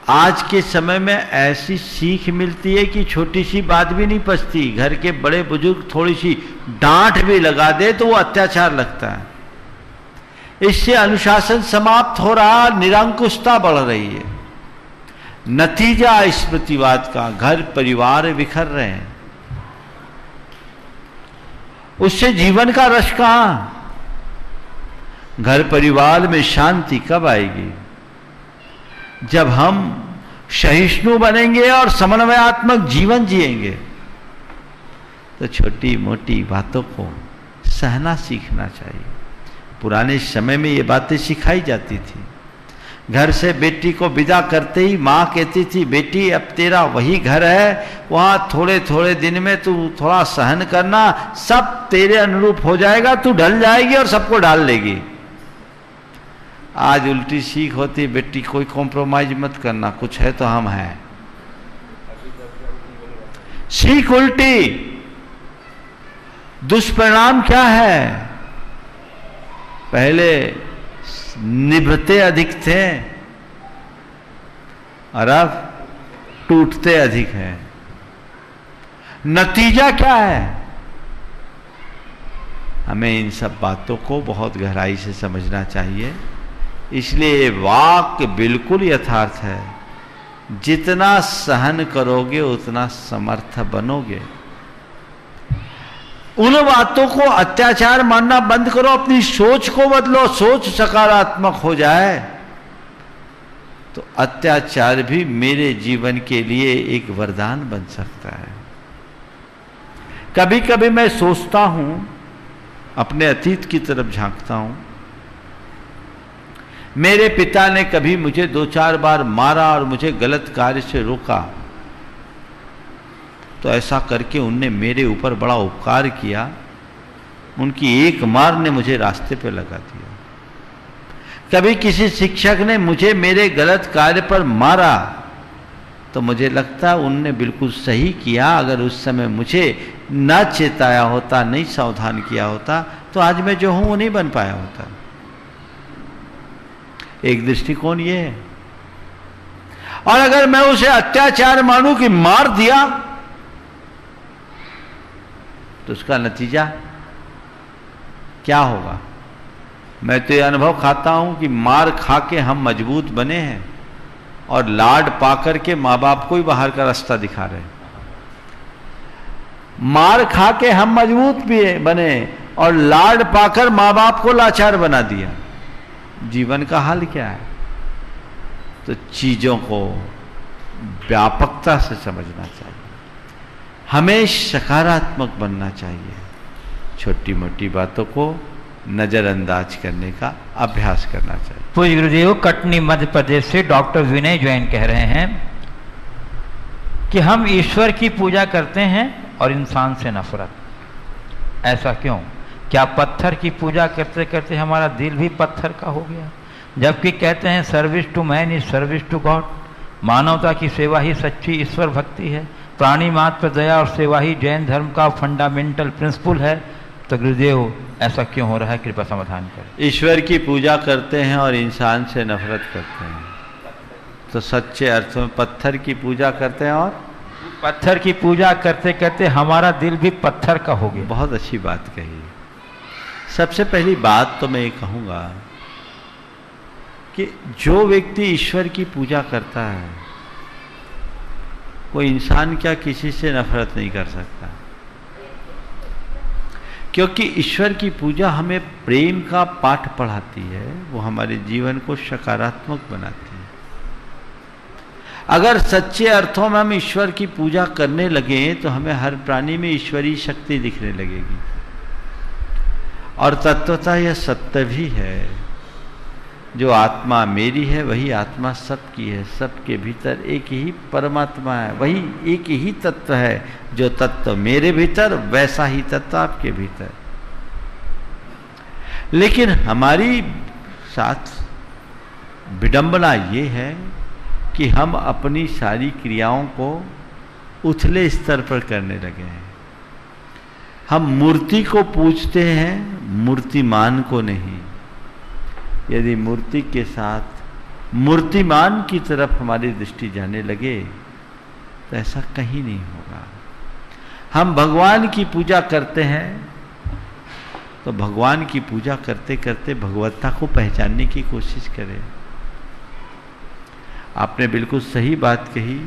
आज के समय में ऐसी सीख मिलती है कि छोटी सी बात भी नहीं पचती। घर के बड़े बुजुर्ग थोड़ी सी डांट भी लगा दे तो वो अत्याचार लगता है। इससे अनुशासन समाप्त हो रहा, निरंकुशता बढ़ रही है। नतीजा स्मृतिवाद का, घर परिवार बिखर रहे हैं। उससे जीवन का रस कहां? घर परिवार में शांति कब आएगी? जब हम सहिष्णु बनेंगे और समन्वयात्मक जीवन जिएंगे। तो छोटी मोटी बातों को सहना सीखना चाहिए। पुराने समय में ये बातें सिखाई जाती थी। घर से बेटी को विदा करते ही माँ कहती थी, बेटी अब तेरा वही घर है, वहां थोड़े थोड़े दिन में तू थोड़ा सहन करना, सब तेरे अनुरूप हो जाएगा, तू ढल जाएगी और सबको डाल लेगी। आज उल्टी सीख होती, बेटी कोई कॉम्प्रोमाइज मत करना, कुछ है तो हम हैं। सीख उल्टी। दुष्परिणाम क्या है? पहले निभते अधिक थे और अब टूटते अधिक हैं। नतीजा क्या है? हमें इन सब बातों को बहुत गहराई से समझना चाहिए। इसलिए वाक्य बिल्कुल यथार्थ है। जितना सहन करोगे उतना समर्थ बनोगे। उन बातों को अत्याचार मानना बंद करो, अपनी सोच को बदलो। सोच सकारात्मक हो जाए तो अत्याचार भी मेरे जीवन के लिए एक वरदान बन सकता है। कभी कभी मैं सोचता हूं, अपने अतीत की तरफ झांकता हूं, मेरे पिता ने कभी मुझे 2-4 बार मारा और मुझे गलत कार्य से रोका, तो ऐसा करके उनने मेरे ऊपर बड़ा उपकार किया। उनकी एक मार ने मुझे रास्ते पे लगा दिया। कभी किसी शिक्षक ने मुझे मेरे गलत कार्य पर मारा, तो मुझे लगता उनने बिल्कुल सही किया। अगर उस समय मुझे न चेताया होता, नहीं सावधान किया होता, तो आज मैं जो हूं वो नहीं बन पाया होता। एक दृष्टिकोण ये है। और अगर मैं उसे अत्याचार मानूं कि मार दिया, तो उसका नतीजा क्या होगा? मैं तो ये अनुभव खाता हूं कि मार खा के हम मजबूत बने हैं और लाड पाकर के माँ बाप को ही बाहर का रास्ता दिखा रहे हैं। मार खा के हम मजबूत भी बने और लाड पाकर माँ बाप को लाचार बना दिया। जीवन का हाल क्या है? तो चीजों को व्यापकता से समझना चाहिए, हमें सकारात्मक बनना चाहिए, छोटी मोटी बातों को नजरअंदाज करने का अभ्यास करना चाहिए। पूज्य गुरुदेव, कटनी मध्य प्रदेश से डॉक्टर विनय जैन कह रहे हैं कि हम ईश्वर की पूजा करते हैं और इंसान से नफरत, ऐसा क्यों? क्या पत्थर की पूजा करते करते हमारा दिल भी पत्थर का हो गया? जबकि कहते हैं service to man is service to God, मानवता की सेवा ही सच्ची ईश्वर भक्ति है, प्राणी मात्र पर दया और सेवा ही जैन धर्म का फंडामेंटल प्रिंसिपल है। तो गुरुदेव, ऐसा क्यों हो रहा है? कृपया समाधान करें। ईश्वर की पूजा करते हैं और इंसान से नफरत करते हैं, तो सच्चे अर्थ में पत्थर की पूजा करते हैं और पत्थर की पूजा करते करते हमारा दिल भी पत्थर का हो गया। बहुत अच्छी बात कही। सबसे पहली बात तो मैं ये कहूँगा कि जो व्यक्ति ईश्वर की पूजा करता है, वो इंसान क्या किसी से नफरत नहीं कर सकता, क्योंकि ईश्वर की पूजा हमें प्रेम का पाठ पढ़ाती है, वो हमारे जीवन को सकारात्मक बनाती है। अगर सच्चे अर्थों में हम ईश्वर की पूजा करने लगे तो हमें हर प्राणी में ईश्वरीय शक्ति दिखने लगेगी। और तत्वतः यह सत्य भी है, जो आत्मा मेरी है वही आत्मा सबकी है, सबके भीतर एक ही परमात्मा है, वही एक ही तत्व है। जो तत्व मेरे भीतर वैसा ही तत्व आपके भीतर। लेकिन हमारी साथ विडंबना ये है कि हम अपनी सारी क्रियाओं को उथले स्तर पर करने लगे हैं। हम मूर्ति को पूजते हैं, मूर्तिमान को नहीं। यदि मूर्ति के साथ मूर्तिमान की तरफ हमारी दृष्टि जाने लगे तो ऐसा कहीं नहीं होगा। हम भगवान की पूजा करते हैं तो भगवान की पूजा करते करते भगवत्ता को पहचानने की कोशिश करें। आपने बिल्कुल सही बात कही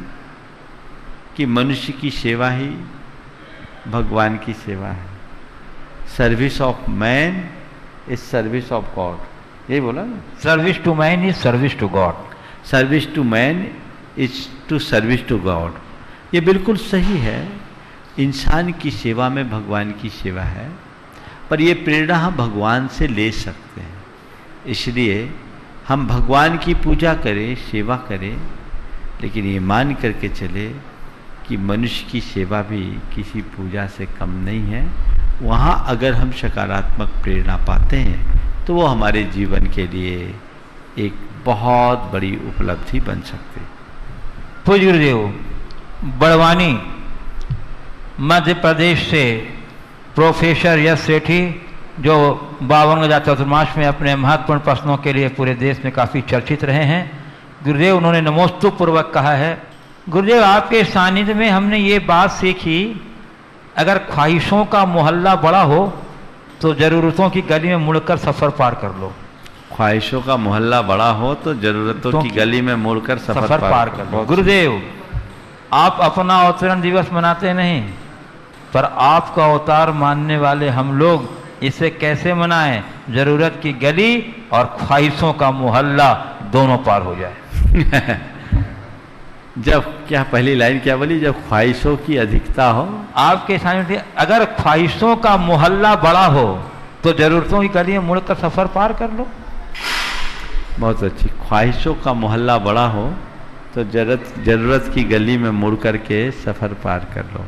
कि मनुष्य की सेवा ही भगवान की सेवा है। Service of man is service of God, यही बोला ना? Service to man is service to God, service to man is to service to God. ये बिल्कुल सही है। इंसान की सेवा में भगवान की सेवा है, पर ये प्रेरणा हम भगवान से ले सकते हैं। इसलिए हम भगवान की पूजा करें, सेवा करें, लेकिन ये मान करके चले कि मनुष्य की सेवा भी किसी पूजा से कम नहीं है। वहाँ अगर हम सकारात्मक प्रेरणा पाते हैं तो वो हमारे जीवन के लिए एक बहुत बड़ी उपलब्धि बन सकती है। पूज्य गुरुदेव, बड़वानी मध्य प्रदेश से प्रोफेसर यश सेठी, जो 52 चतुर्मास में अपने महत्वपूर्ण प्रश्नों के लिए पूरे देश में काफ़ी चर्चित रहे हैं, गुरुदेव उन्होंने नमोस्तु पूर्वक कहा है, गुरुदेव आपके सानिध्य में हमने ये बात सीखी, अगर ख्वाहिशों का मोहल्ला बड़ा हो तो ज़रूरतों की गली में मुड़कर सफ़र पार कर लो। ख्वाहिशों का मोहल्ला बड़ा हो तो जरूरतों की गली में मुड़कर सफर पार कर लो। गुरुदेव, आप अपना अवतरण दिवस मनाते नहीं, पर आपका अवतार मानने वाले हम लोग इसे कैसे मनाएं? जरूरत की गली और ख्वाहिशों का मोहल्ला दोनों पार हो जाए। जब क्या पहली लाइन क्या बोली? जब ख्वाहिशों की अधिकता हो। आपके सामने अगर ख्वाहिशों का मोहल्ला बड़ा हो तो जरूरतों की गली में मुड़कर सफर पार कर लो। बहुत अच्छी। ख्वाहिशों का मोहल्ला बड़ा हो तो जरूरत की गली में मुड़ करके सफ़र पार कर लो।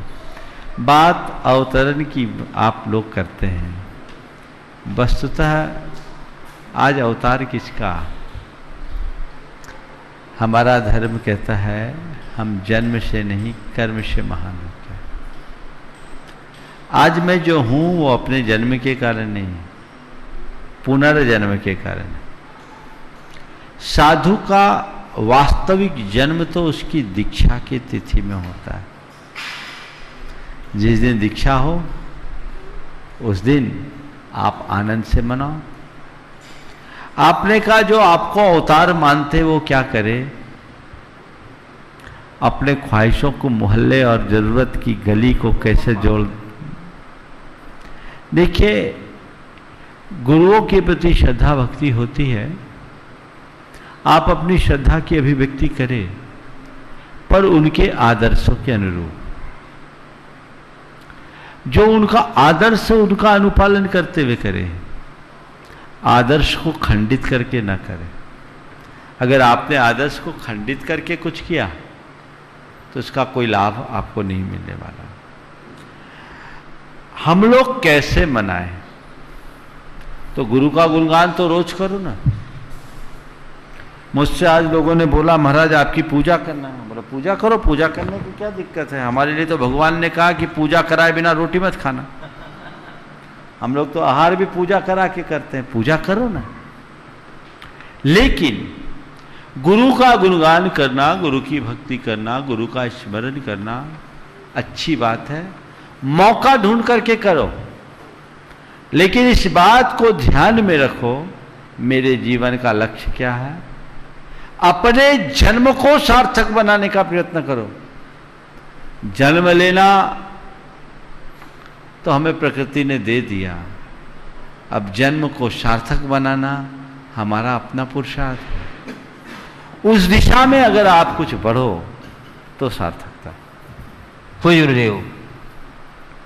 बात अवतरण की आप लोग करते हैं। वस्तुतः आज अवतार किसका? हमारा धर्म कहता है हम जन्म से नहीं कर्म से महान होते हैं। आज मैं जो हूं वो अपने जन्म के कारण नहीं, पुनर्जन्म के कारण। साधु का वास्तविक जन्म तो उसकी दीक्षा की तिथि में होता है। जिस दिन दीक्षा हो उस दिन आप आनंद से मनाओ। आपने कहा जो आपको अवतार मानते वो क्या करे? अपने ख्वाहिशों को मोहल्ले और जरूरत की गली को कैसे जोड़। देखिए, गुरुओं के प्रति श्रद्धा भक्ति होती है, आप अपनी श्रद्धा की अभिव्यक्ति करें, पर उनके आदर्शों के अनुरूप। जो उनका आदर्श है उनका अनुपालन करते हुए करें, आदर्श को खंडित करके ना करें। अगर आपने आदर्श को खंडित करके कुछ किया तो उसका कोई लाभ आपको नहीं मिलने वाला। हम लोग कैसे मनाएं? तो गुरु का गुणगान तो रोज करो ना। मुझसे आज लोगों ने बोला महाराज आपकी पूजा करना है। बोला पूजा करो, पूजा करने की क्या दिक्कत है? हमारे लिए तो भगवान ने कहा कि पूजा कराए बिना रोटी मत खाना। हम लोग तो आहार भी पूजा करा के करते हैं, पूजा करो ना। लेकिन गुरु का गुणगान करना, गुरु की भक्ति करना, गुरु का स्मरण करना अच्छी बात है, मौका ढूंढ करके करो। लेकिन इस बात को ध्यान में रखो, मेरे जीवन का लक्ष्य क्या है? अपने जन्म को सार्थक बनाने का प्रयत्न करो। जन्म लेना तो हमें प्रकृति ने दे दिया, अब जन्म को सार्थक बनाना हमारा अपना पुरुषार्थ है। उस दिशा में अगर आप कुछ बढ़ो तो सार्थकता। पूज्य गुरुदेव,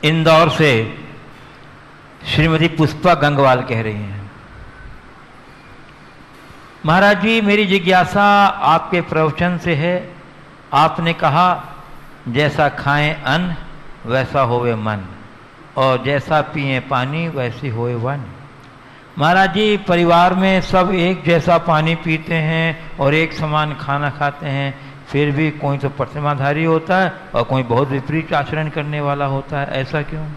इंदौर से श्रीमती पुष्पा गंगवाल कह रही हैं, महाराज जी मेरी जिज्ञासा आपके प्रवचन से है। आपने कहा जैसा खाएं अन्न वैसा होवे मन, और जैसा पिए पानी वैसी होए वन। महाराज जी परिवार में सब एक जैसा पानी पीते हैं और एक समान खाना खाते हैं, फिर भी कोई तो प्रतिमाधारी होता है और कोई बहुत विपरीत आचरण करने वाला होता है, ऐसा क्यों?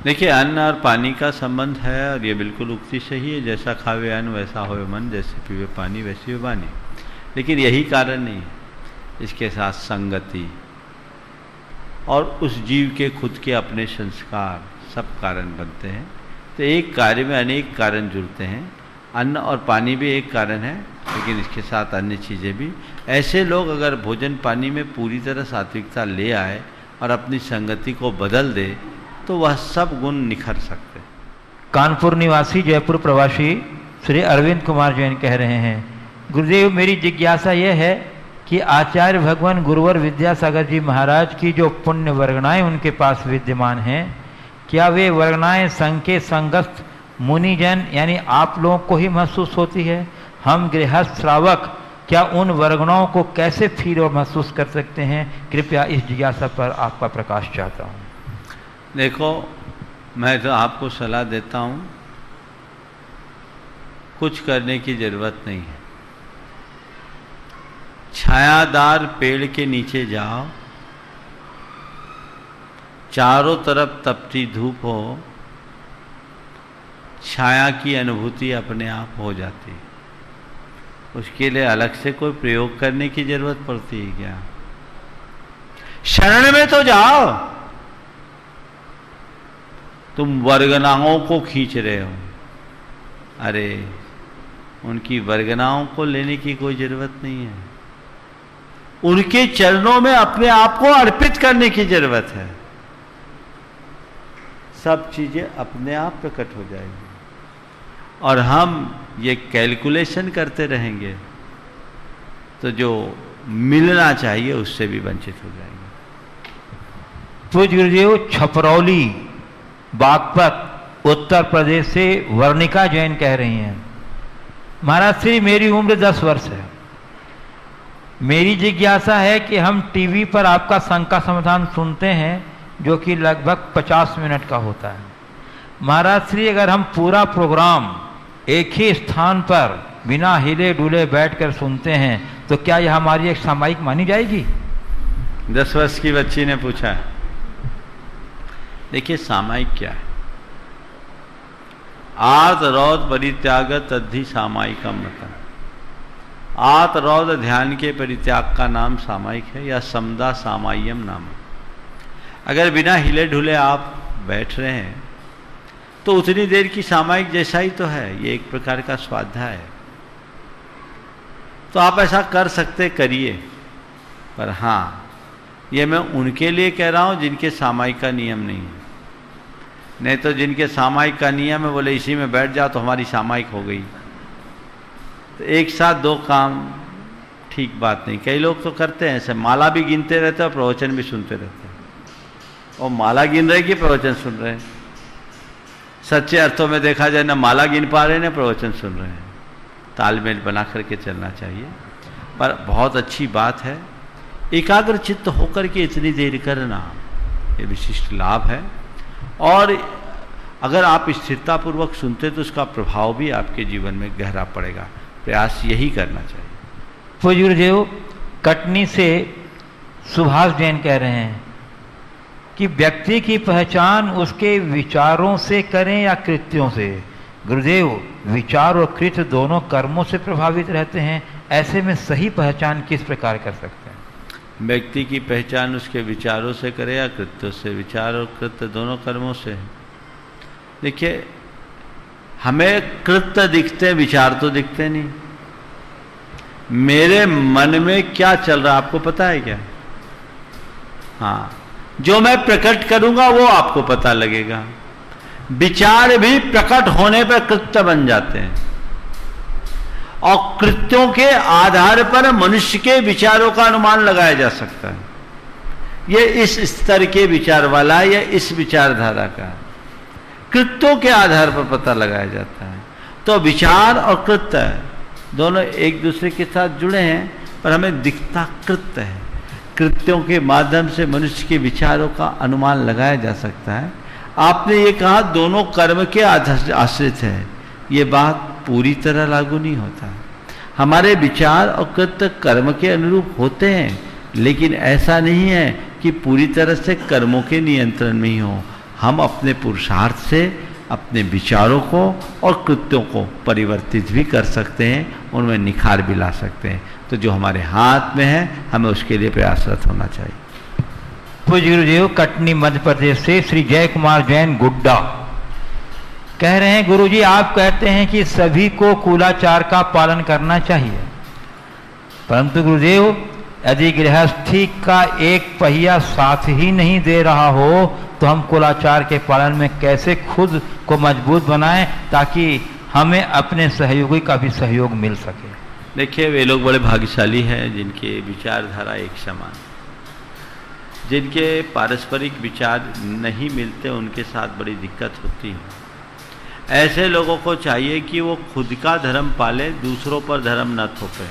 देखिए, अन्न और पानी का संबंध है और ये बिल्कुल उक्ति सही है। जैसा खावे अन्न वैसा होवे मन, जैसे पीवे पानी वैसी हो वाणी। लेकिन यही कारण नहीं है, इसके साथ संगति और उस जीव के खुद के अपने संस्कार सब कारण बनते हैं। तो एक कार्य में अनेक कारण जुड़ते हैं। अन्न और पानी भी एक कारण है, लेकिन इसके साथ अन्य चीज़ें भी। ऐसे लोग अगर भोजन पानी में पूरी तरह सात्विकता ले आए और अपनी संगति को बदल दे तो वह सब गुण निखर सकते हैं। कानपुर निवासी जयपुर प्रवासी श्री अरविंद कुमार जैन कह रहे हैं, गुरुदेव मेरी जिज्ञासा यह है कि आचार्य भगवान गुरुवर विद्यासागर जी महाराज की जो पुण्य वर्गणाएं उनके पास विद्यमान हैं, क्या वे वर्गणाएं संघ के संगस्थ मुनिजन यानी आप लोगों को ही महसूस होती है? हम गृहस्थ श्रावक क्या उन वर्गणाओं को कैसे फील और महसूस कर सकते हैं? कृपया इस जिज्ञासा पर आपका प्रकाश चाहता हूँ। देखो, मैं तो आपको सलाह देता हूँ, कुछ करने की जरूरत नहीं है। छायादार पेड़ के नीचे जाओ, चारों तरफ तपती धूप हो, छाया की अनुभूति अपने आप हो जाती है। उसके लिए अलग से कोई प्रयोग करने की जरूरत पड़ती है क्या? शरण में तो जाओ। तुम वर्गनाओं को खींच रहे हो, अरे उनकी वर्गनाओं को लेने की कोई जरूरत नहीं है। उनके चरणों में अपने आप को अर्पित करने की जरूरत है। सब चीजें अपने आप प्रकट हो जाएंगी और हम ये कैलकुलेशन करते रहेंगे तो जो मिलना चाहिए उससे भी वंचित हो जाएंगे। पूज्य गुरुदेव, छपरौली बागपत उत्तर प्रदेश से वर्णिका जैन कह रही हैं, महाराज श्री, मेरी उम्र 10 वर्ष है। मेरी जिज्ञासा है कि हम टीवी पर आपका शंका समाधान सुनते हैं जो कि लगभग 50 मिनट का होता है। महाराज श्री, अगर हम पूरा प्रोग्राम एक ही स्थान पर बिना हिले डुले बैठकर सुनते हैं तो क्या यह हमारी एक सामायिक मानी जाएगी? 10 वर्ष की बच्ची ने पूछा। देखिए, सामायिक क्या है? आत रौद परित्याग तद्धि सामायिकम बता। आत रौद ध्यान के परित्याग का नाम सामायिक है, या समदा सामाय्यम नाम है। अगर बिना हिले ढुले आप बैठ रहे हैं तो उतनी देर की सामायिक जैसा ही तो है, ये एक प्रकार का स्वाध्याय है। तो आप ऐसा कर सकते, करिए। पर हाँ, ये मैं उनके लिए कह रहा हूं जिनके सामायिक का नियम नहीं है। नहीं तो जिनके सामायिक का नियम है, बोले इसी में बैठ जाओ तो हमारी सामायिक हो गई। तो एक साथ 2 काम ठीक बात नहीं। कई लोग तो करते हैं ऐसे, माला भी गिनते रहते हैं और प्रवचन भी सुनते रहते हैं। और माला गिन रहे कि प्रवचन सुन रहे हैं? सच्चे अर्थों में देखा जाए, ना माला गिन पा रहे हैं ना प्रवचन सुन रहे हैं। तालमेल बना करके चलना चाहिए। पर बहुत अच्छी बात है, एकाग्र चित्त होकर के इतनी देर करना, ये विशिष्ट लाभ है। और अगर आप स्थिरतापूर्वक सुनते तो उसका प्रभाव भी आपके जीवन में गहरा पड़ेगा। प्रयास यही करना चाहिए। पूज्य गुरुदेव, कटनी से सुभाष जैन कह रहे हैं कि व्यक्ति की पहचान उसके विचारों से करें या कृत्यों से? गुरुदेव, विचार और कृत्य दोनों कर्मों से प्रभावित रहते हैं, ऐसे में सही पहचान किस प्रकार कर सकते हैं? व्यक्ति की पहचान उसके विचारों से करे या कृत्यों से? विचार और कृत्य दोनों कर्मों से है। देखिए, हमें कृत्य दिखते हैं, विचार तो दिखते नहीं। मेरे मन में क्या चल रहा है आपको पता है क्या? हाँ, जो मैं प्रकट करूंगा वो आपको पता लगेगा। विचार भी प्रकट होने पर कृत्य बन जाते हैं, और कृत्यों के आधार पर मनुष्य के विचारों का अनुमान लगाया जा सकता है। ये इस स्तर के विचार वाला है या इस विचारधारा का, कृत्यों के आधार पर पता लगाया जाता है। तो विचार और कृत्य दोनों एक दूसरे के साथ जुड़े हैं, पर हमें दिखता कृत्य है। कृत्यों के माध्यम से मनुष्य के विचारों का अनुमान लगाया जा सकता है। आपने ये कहा दोनों कर्म के आश्रित है, ये बात पूरी तरह लागू नहीं होता। हमारे विचार और कृत्य कर्म के अनुरूप होते हैं, लेकिन ऐसा नहीं है कि पूरी तरह से कर्मों के नियंत्रण में ही हो। हम अपने पुरुषार्थ से अपने विचारों को और कृत्यों को परिवर्तित भी कर सकते हैं, उनमें निखार भी ला सकते हैं। तो जो हमारे हाथ में है, हमें उसके लिए प्रयासरत होना चाहिए। पूज्य गुरुदेव, कटनी मध्य प्रदेश से श्री जय कुमार जैन गुड्डा कह रहे हैं, गुरुजी आप कहते हैं कि सभी को कुलाचार का पालन करना चाहिए, परंतु गुरुदेव यदि गृहस्थी का एक पहिया साथ ही नहीं दे रहा हो तो हम कुलाचार के पालन में कैसे खुद को मजबूत बनाएं ताकि हमें अपने सहयोगी का भी सहयोग मिल सके? देखिए, वे लोग बड़े भाग्यशाली हैं जिनके विचारधारा एक समान, जिनके पारस्परिक विचार नहीं मिलते, उनके साथ बड़ी दिक्कत होती है। ऐसे लोगों को चाहिए कि वो खुद का धर्म पाले, दूसरों पर धर्म न थोपे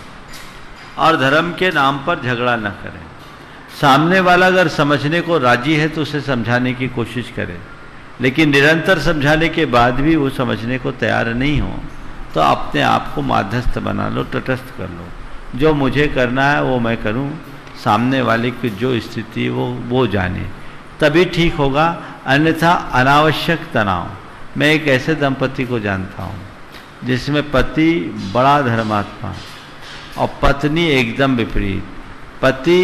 और धर्म के नाम पर झगड़ा न करें। सामने वाला अगर समझने को राजी है तो उसे समझाने की कोशिश करें, लेकिन निरंतर समझाने के बाद भी वो समझने को तैयार नहीं हो तो अपने आप को मध्यस्थ बना लो, तटस्थ कर लो। जो मुझे करना है वो मैं करूं, सामने वाले की जो स्थिति वो जाने, तभी ठीक होगा। अन्यथा अनावश्यक तनाव। मैं एक ऐसे दंपति को जानता हूं जिसमें पति बड़ा धर्मात्मा और पत्नी एकदम विपरीत। पति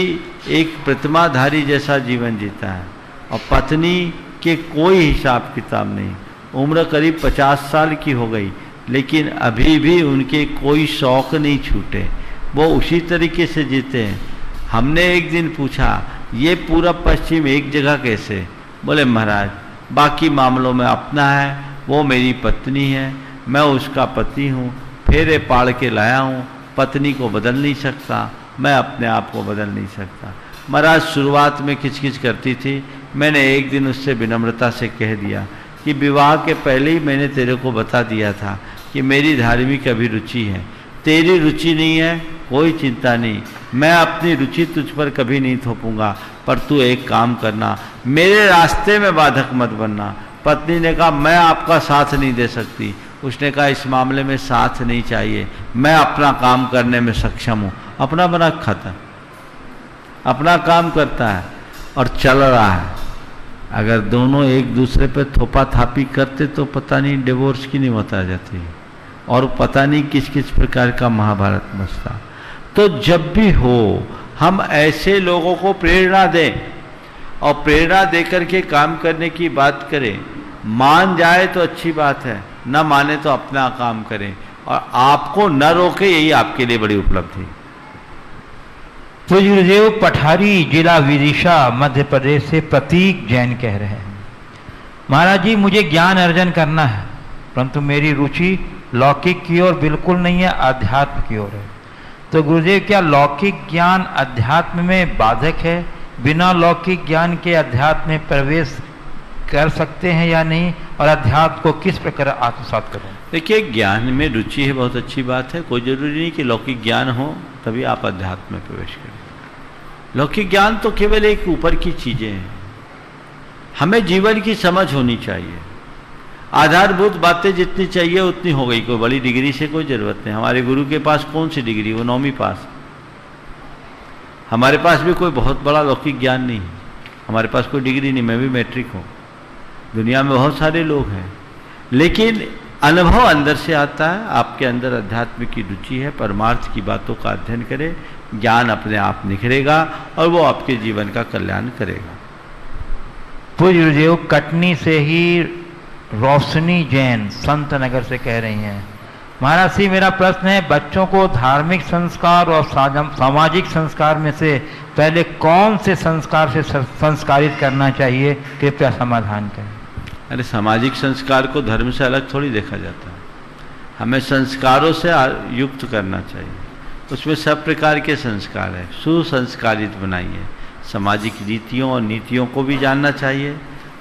एक प्रतिमाधारी जैसा जीवन जीता है और पत्नी के कोई हिसाब किताब नहीं। उम्र करीब 50 साल की हो गई, लेकिन अभी भी उनके कोई शौक नहीं छूटे, वो उसी तरीके से जीते हैं। हमने एक दिन पूछा, ये पूरा पश्चिम एक जगह कैसे? बोले महाराज, बाकी मामलों में अपना है, वो मेरी पत्नी है, मैं उसका पति हूँ, फेरे पाड़ के लाया हूँ, पत्नी को बदल नहीं सकता, मैं अपने आप को बदल नहीं सकता। महाराज शुरुआत में खिचखिच करती थी, मैंने एक दिन उससे विनम्रता से कह दिया कि विवाह के पहले ही मैंने तेरे को बता दिया था कि मेरी धार्मिक अभिरुचि है, तेरी रुचि नहीं है, कोई चिंता नहीं, मैं अपनी रुचि तुझ पर कभी नहीं थोपूंगा, पर तू एक काम करना, मेरे रास्ते में बाधक मत बनना। पत्नी ने कहा मैं आपका साथ नहीं दे सकती। उसने कहा इस मामले में साथ नहीं चाहिए, मैं अपना काम करने में सक्षम हूँ। अपना बना खाता, अपना काम करता है और चल रहा है। अगर दोनों एक दूसरे पे थोपा थापी करते तो पता नहीं डिवोर्स की नहीं बता जाती और पता नहीं किस किस प्रकार का महाभारत मचता। तो जब भी हो हम ऐसे लोगों को प्रेरणा दें और प्रेरणा देकर के काम करने की बात करें। मान जाए तो अच्छी बात है, न माने तो अपना काम करें और आपको न रोके, यही आपके लिए बड़ी उपलब्धि। पूज्य गुरुदेव पठारी जिला विदिशा मध्य प्रदेश से प्रतीक जैन कह रहे हैं, महाराज जी मुझे ज्ञान अर्जन करना है, परंतु मेरी रुचि लौकिक की ओर बिल्कुल नहीं है, अध्यात्म की ओर है। तो गुरुदेव क्या लौकिक ज्ञान अध्यात्म में बाधक है? बिना लौकिक ज्ञान के अध्यात्म में प्रवेश कर सकते हैं या नहीं, और अध्यात्म को किस प्रकार आत्मसात करें? देखिए, ज्ञान में रुचि है, बहुत अच्छी बात है। कोई जरूरी नहीं कि लौकिक ज्ञान हो तभी आप अध्यात्म में प्रवेश करें। लौकिक ज्ञान तो केवल एक ऊपर की चीजें हैं। हमें जीवन की समझ होनी चाहिए, आधारभूत बातें जितनी चाहिए उतनी हो गई। कोई बड़ी डिग्री से कोई जरूरत नहीं। हमारे गुरु के पास कौन सी डिग्री, वो 9वीं पास। हमारे पास भी कोई बहुत बड़ा लौकिक ज्ञान नहीं है, हमारे पास कोई डिग्री नहीं, मैं भी मैट्रिक हूँ। दुनिया में बहुत सारे लोग हैं, लेकिन अनुभव अंदर से आता है। आपके अंदर अध्यात्म की रुचि है, परमार्थ की बातों का अध्ययन करें, ज्ञान अपने आप निखरेगा और वो आपके जीवन का कल्याण करेगा। पूज्य गुरुदेव कटनी से ही रोशनी जैन संत नगर से कह रही हैं, महाराज जी मेरा प्रश्न है, बच्चों को धार्मिक संस्कार और सामाजिक संस्कार में से पहले कौन से संस्कार से संस्कारित करना चाहिए, कृपया समाधान करें। अरे सामाजिक संस्कार को धर्म से अलग थोड़ी देखा जाता है, हमें संस्कारों से युक्त करना चाहिए। उसमें सब प्रकार के संस्कार है, सुसंस्कारित बनाइए। सामाजिक रीतियों और नीतियों को भी जानना चाहिए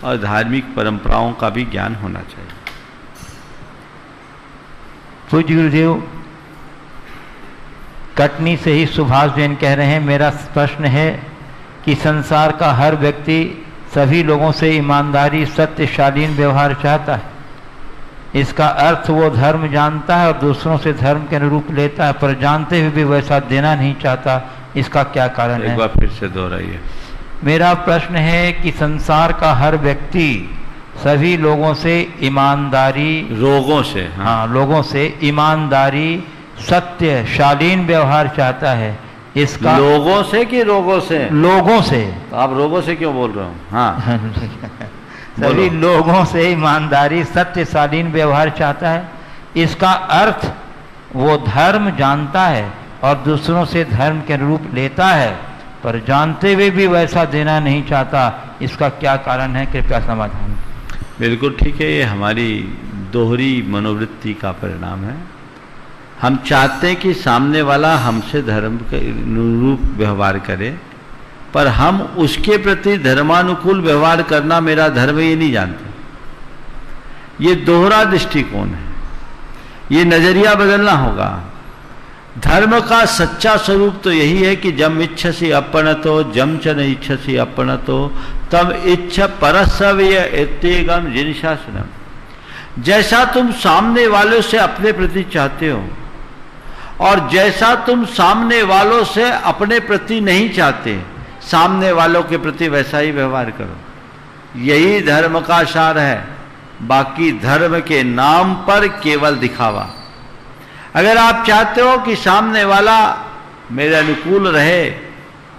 और धार्मिक परंपराओं का भी ज्ञान होना चाहिए। पूज्य गुरुदेव कटनी से ही सुभाष जैन कह रहे हैं, मेरा प्रश्न है कि संसार का हर व्यक्ति सभी लोगों से ईमानदारी, सत्य, शालीन व्यवहार चाहता है। इसका अर्थ वो धर्म जानता है और दूसरों से धर्म के अनुरूप लेता है, पर जानते हुए भी वैसा देना नहीं चाहता। इसका क्या कारण है? एक बार फिर से दोहराइए। मेरा प्रश्न है कि संसार का हर व्यक्ति सभी लोगों से ईमानदारी, रोगों से, हाँ लोगों से ईमानदारी, सत्य, शालीन व्यवहार चाहता है। इसका लोगों से कि रोगों से? लोगों से। तो आप रोगों से क्यों बोल रहे हो? हाँ सभी लोगों से ईमानदारी, सत्य, शालीन व्यवहार चाहता है। इसका अर्थ वो धर्म जानता है और दूसरों से धर्म के अनुरूप लेता है, पर जानते हुए भी वैसा देना नहीं चाहता। इसका क्या कारण है, कृपया समाधान। बिल्कुल ठीक है, ये हमारी दोहरी मनोवृत्ति का परिणाम है। हम चाहते हैं कि सामने वाला हमसे धर्म के अनुरूप व्यवहार करे, पर हम उसके प्रति धर्मानुकूल व्यवहार करना मेरा धर्म ये नहीं जानते। ये दोहरा दृष्टिकोण है, ये नजरिया बदलना होगा। धर्म का सच्चा स्वरूप तो यही है कि जम इच्छसि अपनतो जम च न इच्छसि अपनतो तम इच्छ परसव्य इत्येगम जिनशासनम। जैसा तुम सामने वालों से अपने प्रति चाहते हो और जैसा तुम सामने वालों से अपने प्रति नहीं चाहते, सामने वालों के प्रति वैसा ही व्यवहार करो। यही धर्म का सार है। बाकी धर्म के नाम पर केवल दिखावा। अगर आप चाहते हो कि सामने वाला मेरे अनुकूल रहे,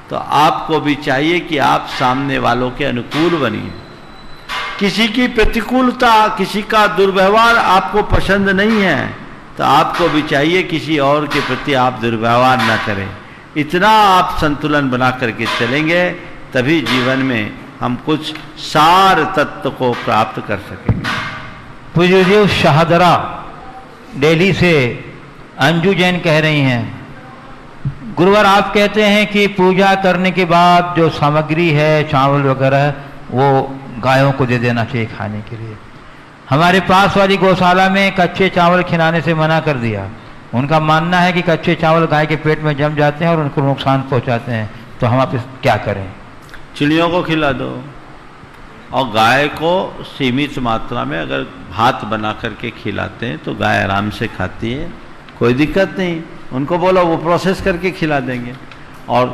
तो आपको भी चाहिए कि आप सामने वालों के अनुकूल बनिए। किसी की प्रतिकूलता, किसी का दुर्व्यवहार आपको पसंद नहीं है, तो आपको भी चाहिए किसी और के प्रति आप दुर्व्यवहार न करें। इतना आप संतुलन बना करके चलेंगे, तभी जीवन में हम कुछ सार तत्व को प्राप्त कर सकेंगे। पूज्य शाहदरा दिल्ली से अंजू जैन कह रही हैं, गुरुवार आप कहते हैं कि पूजा करने के बाद जो सामग्री है, चावल वगैरह, वो गायों को दे देना चाहिए खाने के लिए। हमारे पास वाली गौशाला में कच्चे चावल खिलाने से मना कर दिया। उनका मानना है कि कच्चे चावल गाय के पेट में जम जाते हैं और उनको नुकसान पहुंचाते हैं। तो हम आप क्या करें? चिड़ियों को खिला दो, और गाय को सीमित मात्रा में अगर भात बना करके खिलाते हैं तो गाय आराम से खाती है, कोई दिक्कत नहीं। उनको बोलो वो प्रोसेस करके खिला देंगे। और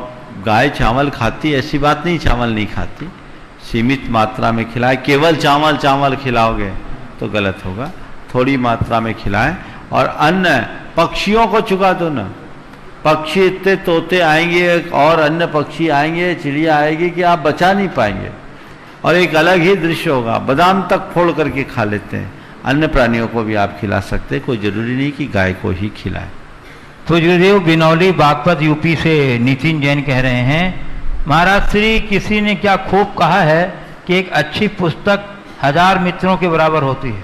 गाय चावल खाती है ऐसी बात नहीं, चावल नहीं खाती, सीमित मात्रा में खिलाए। केवल चावल चावल खिलाओगे तो गलत होगा, थोड़ी मात्रा में खिलाएं। और अन्न पक्षियों को चुका दो ना, पक्षी इतने तोते आएंगे और अन्य पक्षी आएंगे, चिड़िया आएगी कि आप बचा नहीं पाएंगे, और एक अलग ही दृश्य होगा। बादाम तक फोड़ करके खा लेते हैं। अन्य प्राणियों को भी आप खिला सकते हैं, कोई जरूरी नहीं कि गाय को ही खिलाएं। तो गुरुदेव बिनौली बागपत यूपी से नितिन जैन कह रहे हैं, महाराज श्री किसी ने क्या खूब कहा है कि एक अच्छी पुस्तक 1000 मित्रों के बराबर होती है,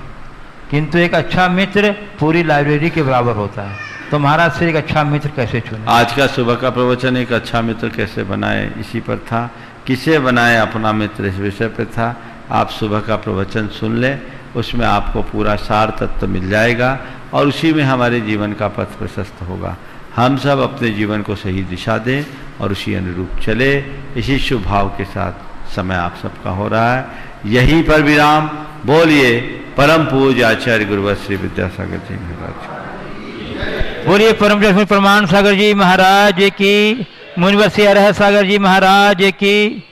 किंतु एक अच्छा मित्र पूरी लाइब्रेरी के बराबर होता है। तो महाराज श्री एक अच्छा मित्र कैसे चुने? आज का सुबह का प्रवचन एक अच्छा मित्र कैसे बनाए इसी पर था। किसे बनाए अपना मित्र इस विषय पर था। आप सुबह का प्रवचन सुन लें, उसमें आपको पूरा सार तत्व मिल जाएगा और उसी में हमारे जीवन का पथ प्रशस्त होगा। हम सब अपने जीवन को सही दिशा दें और उसी अनुरूप चले। इसी शुभ भाव के साथ समय आप सबका हो रहा है। यहीं पर विराम। बोलिए परम पूज्य आचार्य गुरुवर श्री विद्यासागर जी महाराज। बोलिए परम प्रमाण सागर जी महाराज की, मुनिवर श्री अरह सागर जी महाराज की।